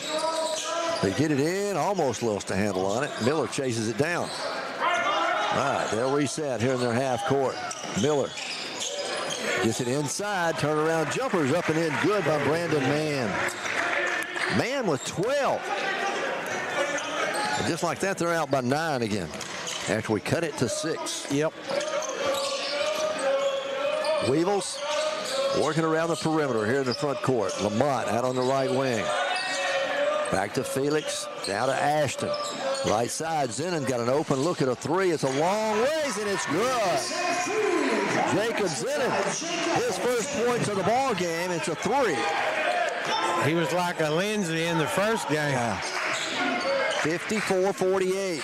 [SPEAKER 1] They get it in, almost lost a handle on it. Miller chases it down. All right, they'll reset here in their half court. Miller gets it inside, turnaround jumpers up and in, good by Brandon Mann. Mann with 12. And just like that, they're out by 9 again after we cut it to 6.
[SPEAKER 2] Yep.
[SPEAKER 1] Weevils working around the perimeter here in the front court. Lamont out on the right wing. Back to Felix, down to Ashton. Right side, Zenon's got an open look at a 3. It's a long ways, and it's good. Jacob Zenon, his first points of the ball game. It's a 3.
[SPEAKER 2] He was like a Lindsay in the first game.
[SPEAKER 1] 54-48.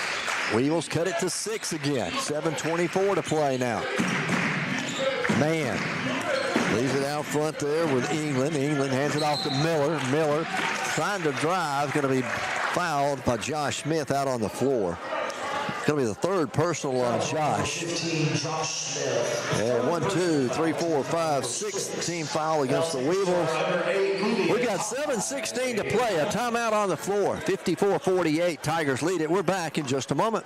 [SPEAKER 1] Weevils cut it to 6 again. 7:24 to play now. Man. Leaves it out front there with England. England hands it off to Miller. Miller trying to drive. Going to be fouled by Josh Smith out on the floor. It's going to be the third personal on Josh. 1, 2, 3, 4, 5, 6 team foul against the Weevils. We got 7:16 to play. A timeout on the floor. 54-48. Tigers lead it. We're back in just a moment.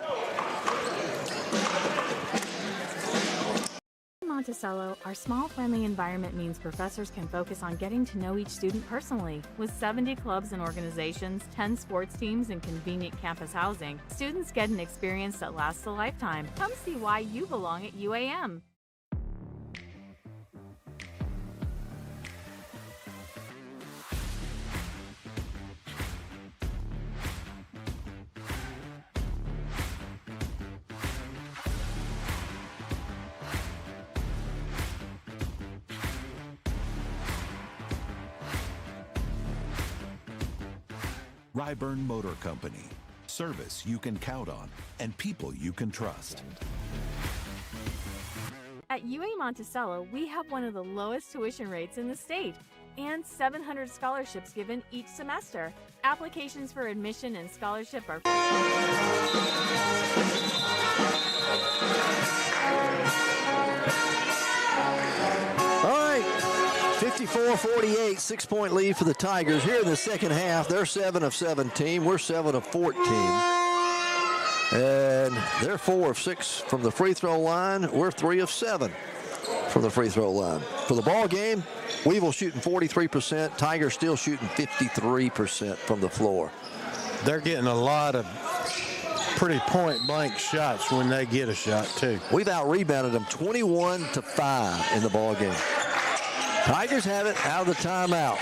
[SPEAKER 7] Monticello, our small, friendly environment means professors can focus on getting to know each student personally. With 70 clubs and organizations, 10 sports teams, and convenient campus housing, students get an experience that lasts a lifetime. Come see why you belong at UAM.
[SPEAKER 8] 𝗗𝗜𝗦𝗖𝗟𝗔𝗜𝗠𝗘𝗥 Motor Company. Service you can count on and people you can trust.
[SPEAKER 7] At UAM Monticello, we have one of the lowest tuition rates in the state and 700 scholarships given each semester. Applications for admission and scholarship are
[SPEAKER 1] All right, 54-48, 6-point lead for the Tigers. Here in the second half, they're 7 of 17. We're 7 of 14. And they're 4 of 6 from the free throw line. We're 3 of 7 from the free throw line. For the ball game, Weevils shooting 43%. Tigers still shooting 53% from the floor.
[SPEAKER 2] They're getting a lot of pretty point-blank shots when they get a shot, too.
[SPEAKER 1] We've out-rebounded them 21-5 in the ball game. Tigers have it out of the timeout.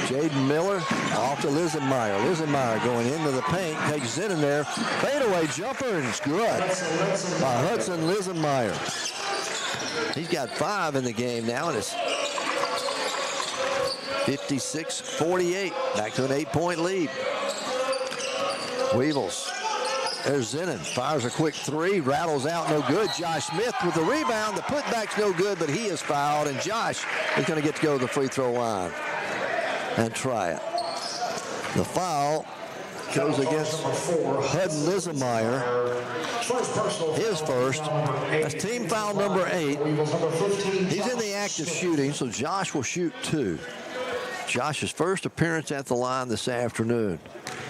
[SPEAKER 1] Jaden Miller off to Lisenmeyer. Lisenmeyer going into the paint, takes it in there. Fadeaway jumper, and it's good by Hudson Lisenmeyer. He's got 5 in the game now, and it's 56-48. Back to an 8-point lead. Weevils. There's Zinnin. Fires a quick 3. Rattles out, no good. Josh Smith with the rebound. The putback's no good, but he is fouled, and Josh is going to get to go to the free throw line and try it. The foul goes against Hudson Lisenmeyer. His first. That's team foul number 8. He's in the act of shooting, so Josh will shoot 2. Josh's first appearance at the line this afternoon.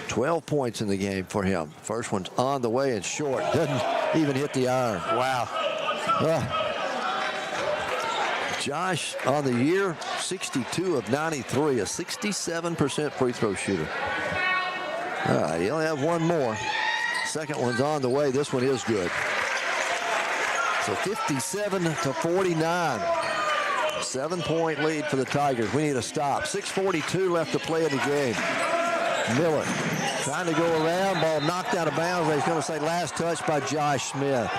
[SPEAKER 1] 12 points in the game for him. First one's on the way and short. Doesn't even hit the iron.
[SPEAKER 2] Wow.
[SPEAKER 1] Josh on the year, 62 of 93, a 67% free throw shooter. All right, he'll have one more. Second one's on the way. This one is good. So 57-49. 7-point lead for the Tigers. We need a stop. 6:42 left to play in the game. Miller trying to go around. Ball knocked out of bounds. He's going to say last touch by Josh Smith.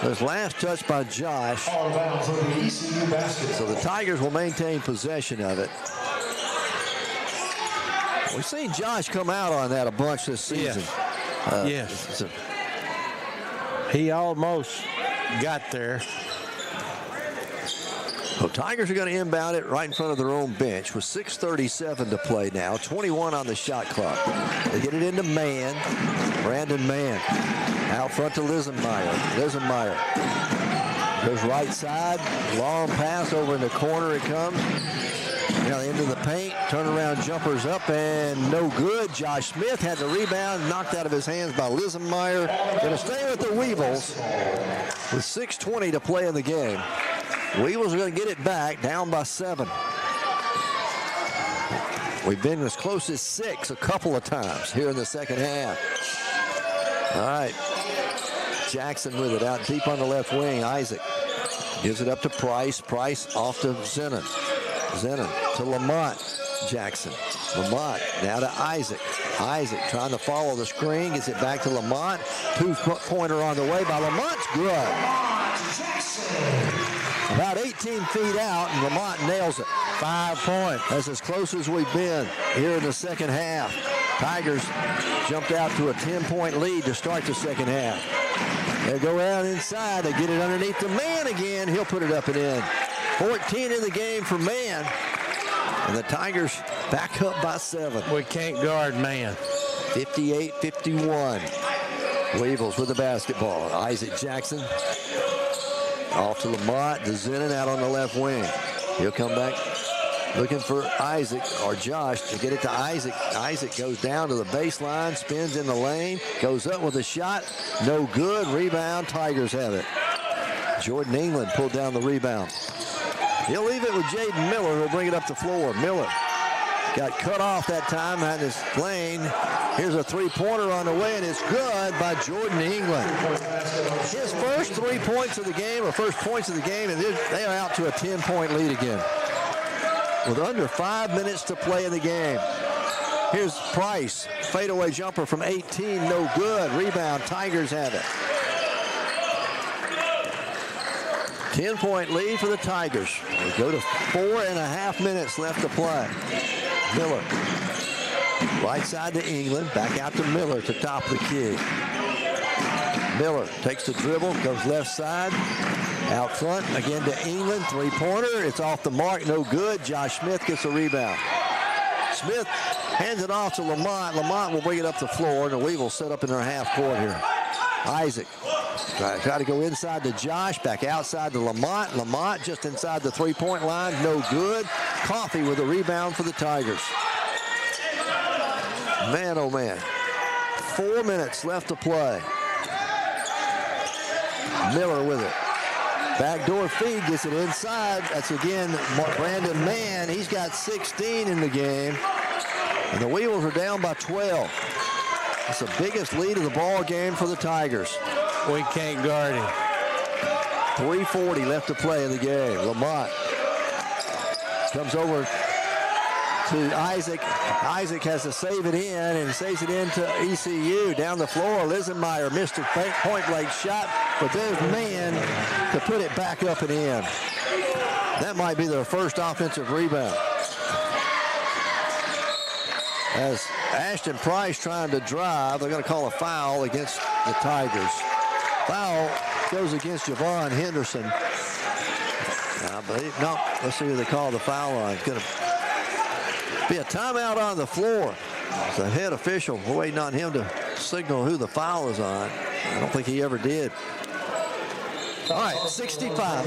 [SPEAKER 1] This last touch by Josh. So the Tigers will maintain possession of it. We've seen Josh come out on that a bunch this season.
[SPEAKER 2] Yes. He almost got there.
[SPEAKER 1] So Tigers are going to inbound it right in front of their own bench with 6:37 to play now. 21 on the shot clock. They get it into Mann. Brandon Mann. Out front to Lisenmeyer. Lisenmeyer goes right side. Long pass over in the corner it comes. Now into the paint. Turnaround jumpers up and no good. Josh Smith had the rebound knocked out of his hands by Lisenmeyer. Going to stay with the Weevils with 6:20 to play in the game. Weevils are going to get it back, down by 7. We've been as close as 6 a couple of times here in the second half. All right. Jackson with it out deep on the left wing. Isaac gives it up to Price. Price off to Zinnin. Zinnin to Lamont. Jackson. Lamont now to Isaac. Isaac trying to follow the screen. Gets it back to Lamont. 2-pointer on the way by Lamont's good. About 18 feet out, and Lamont nails it.
[SPEAKER 2] 5 points.
[SPEAKER 1] That's as close as we've been here in the second half. Tigers jumped out to a 10-point lead to start the second half. They go out inside. They get it underneath the Mann again. He'll put it up and in. 14 in the game for Mann. And the Tigers back up by 7.
[SPEAKER 2] We can't guard Mann.
[SPEAKER 1] 58-51. Weevils with the basketball. Isaac Jackson. Off to Lamont. To Zinnin out on the left wing. He'll come back looking for Isaac or Josh to get it to Isaac. Isaac goes down to the baseline, spins in the lane, goes up with a shot. No good. Rebound. Tigers have it. Jordan England pulled down the rebound. He'll leave it with Jaden Miller, who'll bring it up the floor. Miller got cut off that time behind his lane. Here's a 3-pointer on the way, and it's good by Jordan England. His first 3 points of the game, or first points of the game, and they are out to a 10-point lead again with under 5 minutes to play in the game. Here's Price. Fadeaway jumper from 18, no good. Rebound, Tigers have it. 10-point lead for the Tigers. We go to 4.5 minutes left to play. Miller. Right side to England. Back out to Miller to top of the key. Miller takes the dribble, goes left side. Out front, again to England. 3-pointer. It's off the mark, no good. Josh Smith gets a rebound. Smith hands it off to Lamont. Lamont will bring it up the floor, and the Weevils set up in their half court here. Isaac. Try to go inside to Josh, back outside to Lamont. Lamont just inside the 3-point line, no good. Coffey with a rebound for the Tigers. Man, oh man. 4 minutes left to play. Miller with it. Backdoor feed, gets it inside. That's again Brandon Mann. He's got 16 in the game. And the Weevils are down by 12. It's the biggest lead of the ball game for the Tigers.
[SPEAKER 2] We can't guard him.
[SPEAKER 1] 3:40 left to play in the game. Lamont comes over to Isaac. Isaac has to save it in and saves it into ECU. Down the floor, Lisenmeyer missed a point-blank shot, but there's Mann to put it back up and in. That might be their first offensive rebound. As Ashton Price trying to drive, they're going to call a foul against the Tigers. Foul goes against Javon Henderson. I believe, no, let's see who they call the foul on. It's going to be a timeout on the floor. It's the head official. We're waiting on him to signal who the foul is on. I don't think he ever did. All right, 65.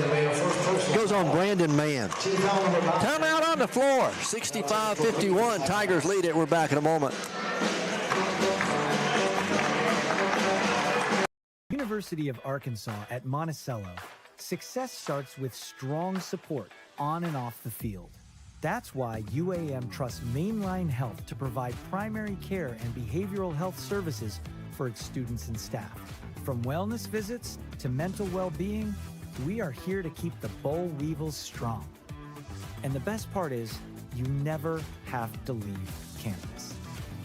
[SPEAKER 1] Goes on Brandon Mann. Timeout on the floor. 65-51. Tigers lead it. We're back in a moment.
[SPEAKER 6] University of Arkansas at Monticello. Success starts with strong support on and off the field. That's why UAM trusts Mainline Health to provide primary care and behavioral health services for its students and staff. From wellness visits to mental well-being, we are here to keep the Bowl Weevils strong. And the best part is, you never have to leave campus.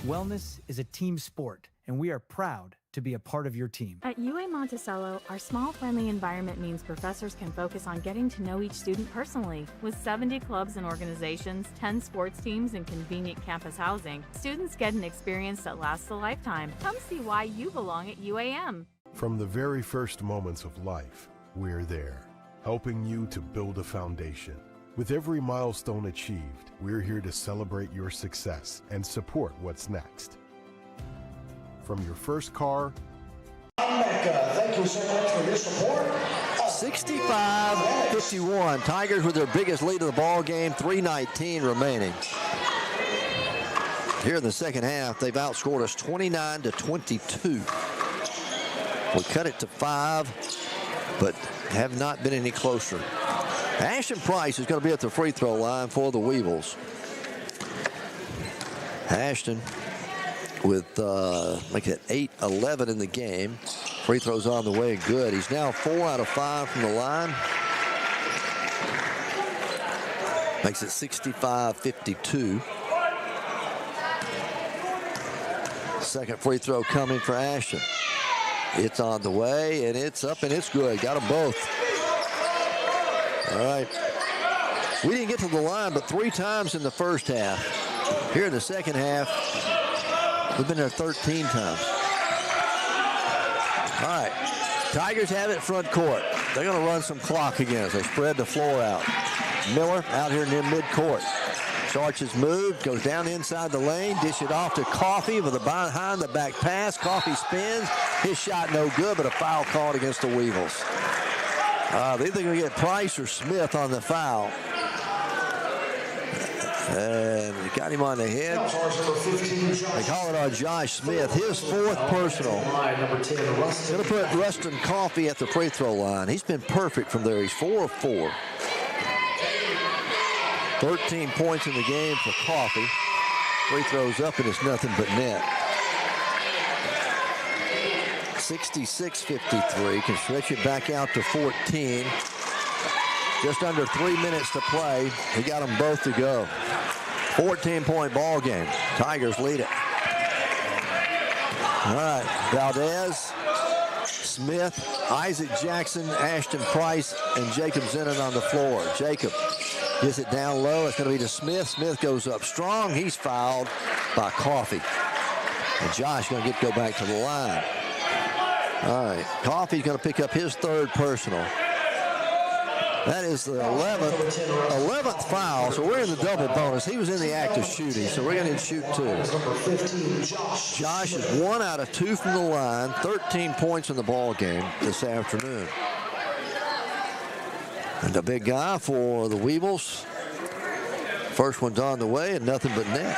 [SPEAKER 6] Wellness is a team sport, and we are proud to be a part of your team.
[SPEAKER 7] At UA Monticello, our small, friendly environment means professors can focus on getting to know each student personally. With 70 clubs and organizations, 10 sports teams, and convenient campus housing, students get an experience that lasts a lifetime. Come see why you belong at UAM.
[SPEAKER 5] From the very first moments of life, we're there, helping you to build a foundation. With every milestone achieved, we're here to celebrate your success and support what's next. From your first car.
[SPEAKER 3] Thank you so much for your support.
[SPEAKER 1] 65-51. Tigers with their biggest lead of the ball game. 3:19 remaining. Here in the second half, they've outscored us 29-22. We cut it to 5, but have not been any closer. Ashton Price is going to be at the free throw line for the Weevils. Ashton with make it 8-11 in the game. Free throws on the way, good. He's now 4 out of 5 from the line. Makes it 65-52. Second free throw coming for Ashton. It's on the way, and it's up, and it's good. Got them both. All right. We didn't get to the line but 3 times in the first half. Here in the second half, we've been there 13 times. All right. Tigers have it front court. They're going to run some clock again as they spread the floor out. Miller out here near midcourt. Starts move, goes down inside the lane, dish it off to Coffey with a behind the back pass. Coffey spins. His shot no good, but a foul called against the Weevils. They're either going to get Price or Smith on the foul. And they got him on the head. They call it on Josh Smith. His 4th personal. Going to put Rustin Coffey at the free throw line. He's been perfect from there. He's 4 of 4. 13 points in the game for Coffey. Free throws up, and it's nothing but net. 66-53. Can stretch it back out to 14. Just under 3 minutes to play. He got them both to go. 14-point ball game. Tigers lead it. All right, Valdez, Smith, Isaac Jackson, Ashton Price, and Jacob Zennon on the floor. Jacob gets it down low. It's going to be to Smith. Smith goes up strong. He's fouled by Coffey. And Josh going to go back to the line. All right, Coffey's going to pick up his 3rd personal. That is the 11th foul, so we're in the double bonus. He was in the act of shooting, so we're going to shoot 2. Josh is 1 out of 2 from the line, 13 points in the ball game this afternoon. And the big guy for the Weevils. First one's on the way, and nothing but net.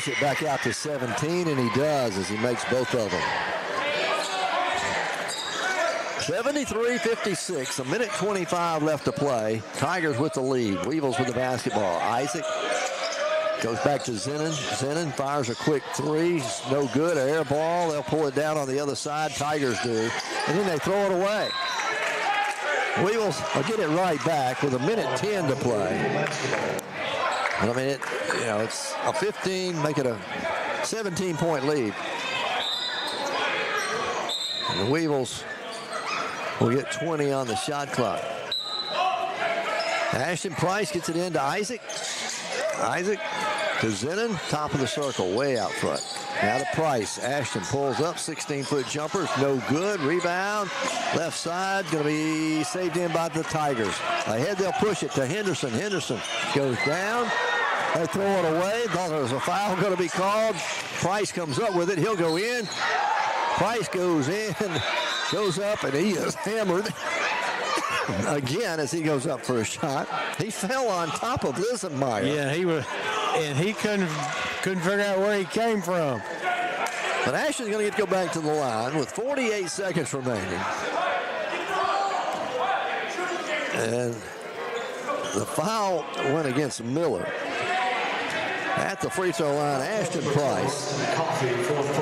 [SPEAKER 1] stretch it back out to 17, and he does as he makes both of them. 73-56, a minute 25 left to play. Tigers with the lead. Weevils with the basketball. Isaac goes back to Zenon. Zenon fires a quick three. No good. An air ball. They'll pull it down on the other side. Tigers do. And then they throw it away. Weevils will get it right back with a minute 10 to play. And I mean, it's a 15, make it a 17-point lead. And the Weevils will get 20 on the shot clock. Ashton Price gets it into Isaac. Isaac to Zenon, top of the circle, way out front. Now to Price. Ashton pulls up, 16-foot jumper, no good. Rebound, left side, going to be saved in by the Tigers. Ahead, they'll push it to Henderson. Henderson goes down. They throw it away. Thought there was a foul going to be called. Price comes up with it. He'll go in. Price goes in, goes up, and he is hammered again as he goes up for a shot. He fell on top of 𝗗𝗜𝗦𝗖𝗟𝗔𝗜𝗠𝗘𝗥.
[SPEAKER 2] Yeah, he was, and he couldn't figure out where he came from.
[SPEAKER 1] But Ashton's going to get to go back to the line with 48 seconds remaining. And the foul went against Miller. At the free throw line, Ashton Price,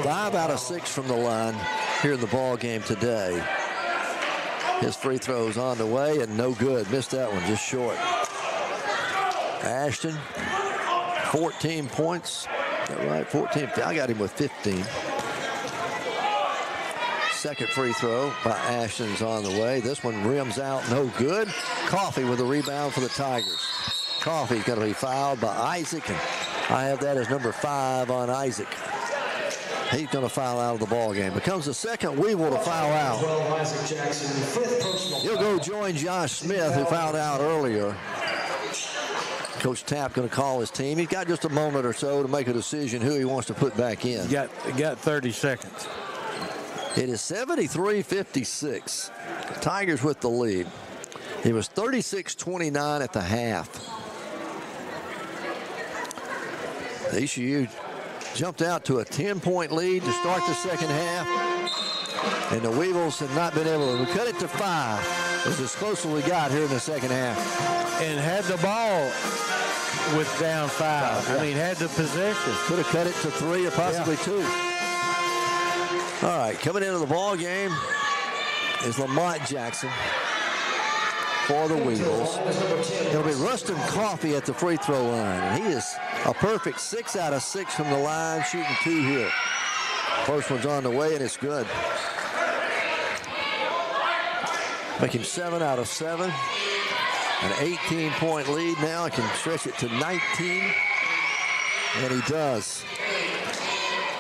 [SPEAKER 1] 5 out of 6 from the line here in the ball game today. His free throw's on the way and no good. Missed that one, just short. Ashton, 14 points. Is that right? 14. I got him with 15. Second free throw by Ashton's on the way. This one rims out, no good. Coffey with a rebound for the Tigers. Coffey's going to be fouled by Isaac, and I have that as number 5 on Isaac. He's going to foul out of the ball game. Becomes the second Weevil to foul out. He'll go join Josh Smith, who fouled out earlier. Coach Tapp going to call his team. He's got just a moment or so to make a decision who he wants to put back in.
[SPEAKER 2] He got 30 seconds.
[SPEAKER 1] It is 73-56. Tigers with the lead. It was 36-29 at the half. ECU jumped out to a 10-point lead to start the second half. And the Weevils have not been able to cut it to 5. It was as close as we got here in the second half.
[SPEAKER 2] And had the ball with down 5. I mean, had the possession.
[SPEAKER 1] Could have cut it to 3 or possibly 2. All right, coming into the ball game is Lamont Jackson for the Weevils. It'll be Rustin Coffey at the free throw line. And he is a perfect 6 out of 6 from the line, shooting 2 here. First one's on the way, and it's good. Make him 7 out of 7. An 18-point lead now. He can stretch it to 19. And he does.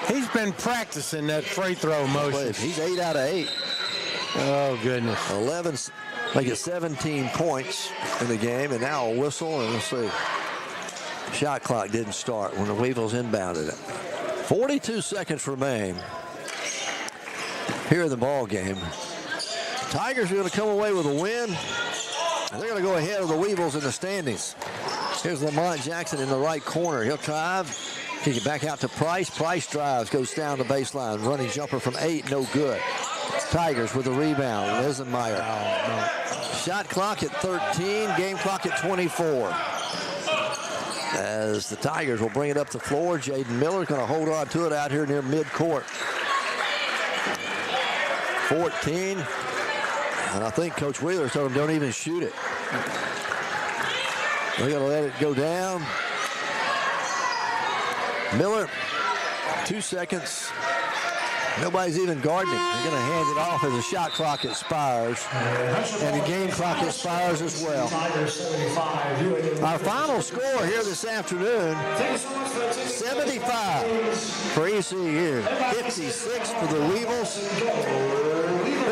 [SPEAKER 2] He's been practicing that free throw motion.
[SPEAKER 1] He's 8 out of 8.
[SPEAKER 2] Oh, goodness.
[SPEAKER 1] 11, make it 17 points in the game. And now a whistle, and let's see. Shot clock didn't start when the Weevils inbounded it. 42 seconds remain here in the ball game. Tigers are going to come away with a win. And they're going to go ahead of the Weevils in the standings. Here's Lamont Jackson in the right corner. He'll drive. Kick it back out to Price. Price drives, goes down the baseline. Running jumper from 8, no good. Tigers with a rebound. 𝗗𝗜𝗦𝗖𝗟𝗔𝗜𝗍𝗑. Shot clock at 13, game clock at 24. As the Tigers will bring it up the floor. Jaden Miller's going to hold on to it out here near midcourt. 14. And I think Coach Wheeler told him don't even shoot it. They're going to let it go down. Miller, 2 seconds. Nobody's even guarding him. They're going to hand it off as the shot clock expires. And the game clock expires as well. Our final score here this afternoon, 75 for ECU, 56 for the Weevils.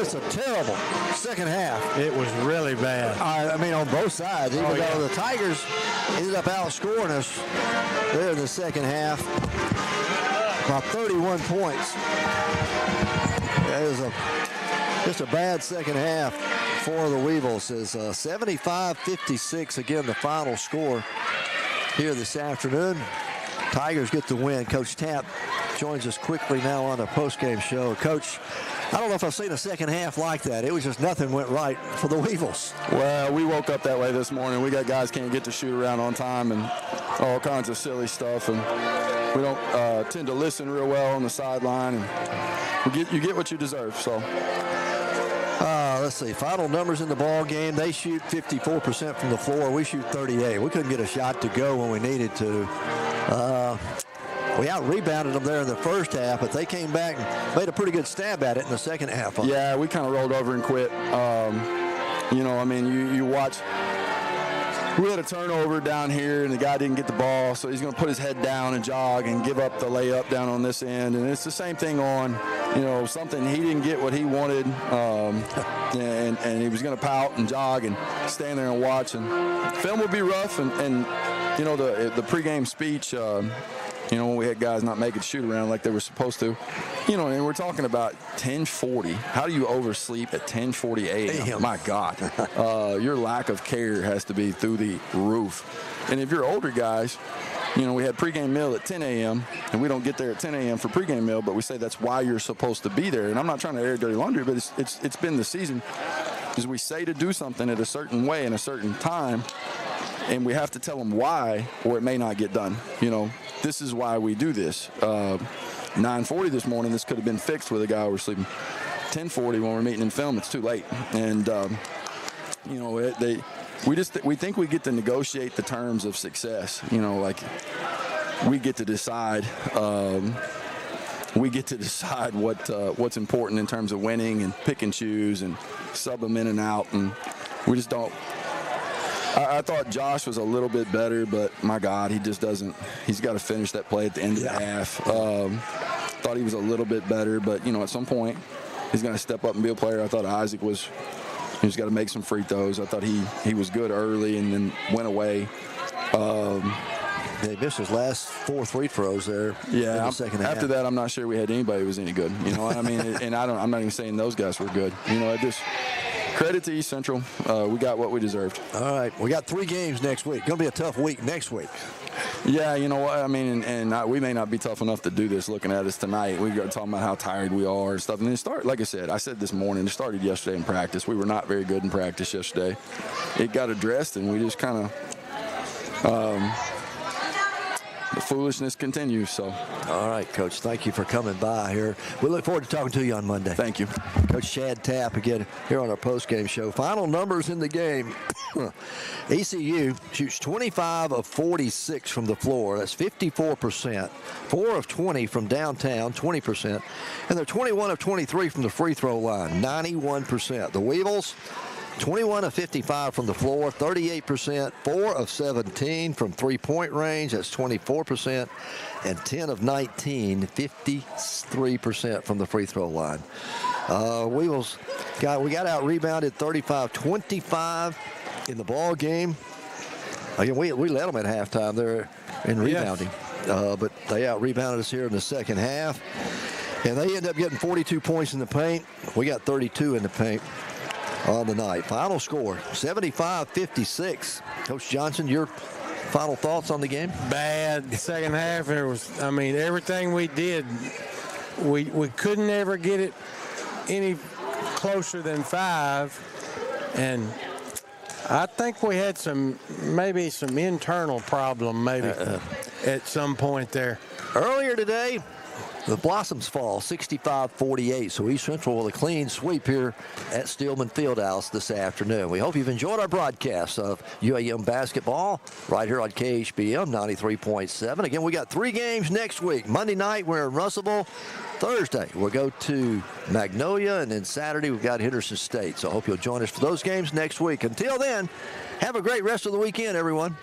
[SPEAKER 1] It's a terrible second half.
[SPEAKER 2] It was really bad.
[SPEAKER 1] I mean, on both sides. Even though the Tigers ended up outscoring us there in the second half by 31 points. That is just a bad second half for the Weevils. It's 75-56, again, the final score here this afternoon. Tigers get the win. Coach Tapp joins us quickly now on the postgame show. Coach, I don't know if I've seen a second half like that. It was just nothing went right for the Weevils.
[SPEAKER 9] Well, we woke up that way this morning. We got guys can't get to shoot around on time and all kinds of silly stuff, and we don't tend to listen real well on the sideline. And you get what you deserve. So.
[SPEAKER 1] Let's see. Final numbers in the ball game. They shoot 54% from the floor. We shoot 38%. We couldn't get a shot to go when we needed to. We out-rebounded them there in the first half, but they came back and made a pretty good stab at it in the second half.
[SPEAKER 9] Yeah, we kind of rolled over and quit. You watch. We had a turnover down here, and the guy didn't get the ball, so he's going to put his head down and jog and give up the layup down on this end. And it's the same thing on, something he didn't get what he wanted, and he was going to pout and jog and stand there and watch. And film would be rough, and the pregame speech, when we had guys not making shoot around like they were supposed to, and we're talking about 10:40. How do you oversleep at 10:40 a.m.? My God. Your lack of care has to be through the roof. And if you're older guys, we had pregame meal at 10 a.m., and we don't get there at 10 a.m. for pregame meal, but we say that's why you're supposed to be there. And I'm not trying to air dirty laundry, but it's been the season, because we say to do something at a certain way in a certain time, and we have to tell them why, or it may not get done. This is why we do this. 9:40 this morning, this could have been fixed with a guy oversleeping. 10:40 when we're meeting in film, it's too late. And we think we get to negotiate the terms of success. Like we get to decide. We get to decide what's important in terms of winning, and pick and choose and sub them in and out, and we just don't. I thought Josh was a little bit better, but my God, he just doesn't. He's got to finish that play at the end of the half. Thought he was a little bit better, but at some point he's going to step up and be a player. I thought Isaac he's got to make some free throws. I thought he was good early and then went away.
[SPEAKER 1] He missed his last 4 free throws there.
[SPEAKER 9] Yeah,
[SPEAKER 1] in the second half.
[SPEAKER 9] After that, I'm not sure we had anybody who was any good. You know what I mean? And I'm not even saying those guys were good. Credit to East Central. We got what we deserved.
[SPEAKER 1] All right. We got 3 games next week. Going to be a tough week next week.
[SPEAKER 9] Yeah, you know what? I mean, we may not be tough enough to do this looking at us tonight. We got talking about how tired we are and stuff. And like I said this morning, it started yesterday in practice. We were not very good in practice yesterday. It got addressed, and we just kind of the foolishness continues. So,
[SPEAKER 1] all right, Coach, thank you for coming by here. We look forward to talking to you on Monday.
[SPEAKER 9] Thank you.
[SPEAKER 1] Coach Chad Tapp again here on our postgame show. Final numbers in the game. ECU shoots 25 of 46 from the floor. That's 54%. 4 of 20 from downtown, 20%. And they're 21 of 23 from the free throw line, 91%. The Weevils, 21 of 55 from the floor, 38%, 4 of 17 from three-point range, that's 24%, and 10 of 19, 53% from the free throw line. Weevils we got out-rebounded 35-25 in the ball game. Again, we led them at halftime there in rebounding, but they out-rebounded us here in the second half, and they end up getting 42 points in the paint. We got 32 in the paint on the night. Final score, 75-56. Coach Johnson, your final thoughts on the game?
[SPEAKER 2] Bad. Second half, everything we did, we couldn't ever get it any closer than 5. And I think we had maybe some internal problem at some point there.
[SPEAKER 1] Earlier today, the Blossoms fall 65-48, so East Central with a clean sweep here at Steelman Fieldhouse this afternoon. We hope you've enjoyed our broadcast of UAM basketball right here on KHBM 93.7. Again, we got 3 games next week. Monday night, we're in Russellville. Thursday, we'll go to Magnolia, and then Saturday, we've got Henderson State. So I hope you'll join us for those games next week. Until then, have a great rest of the weekend, everyone.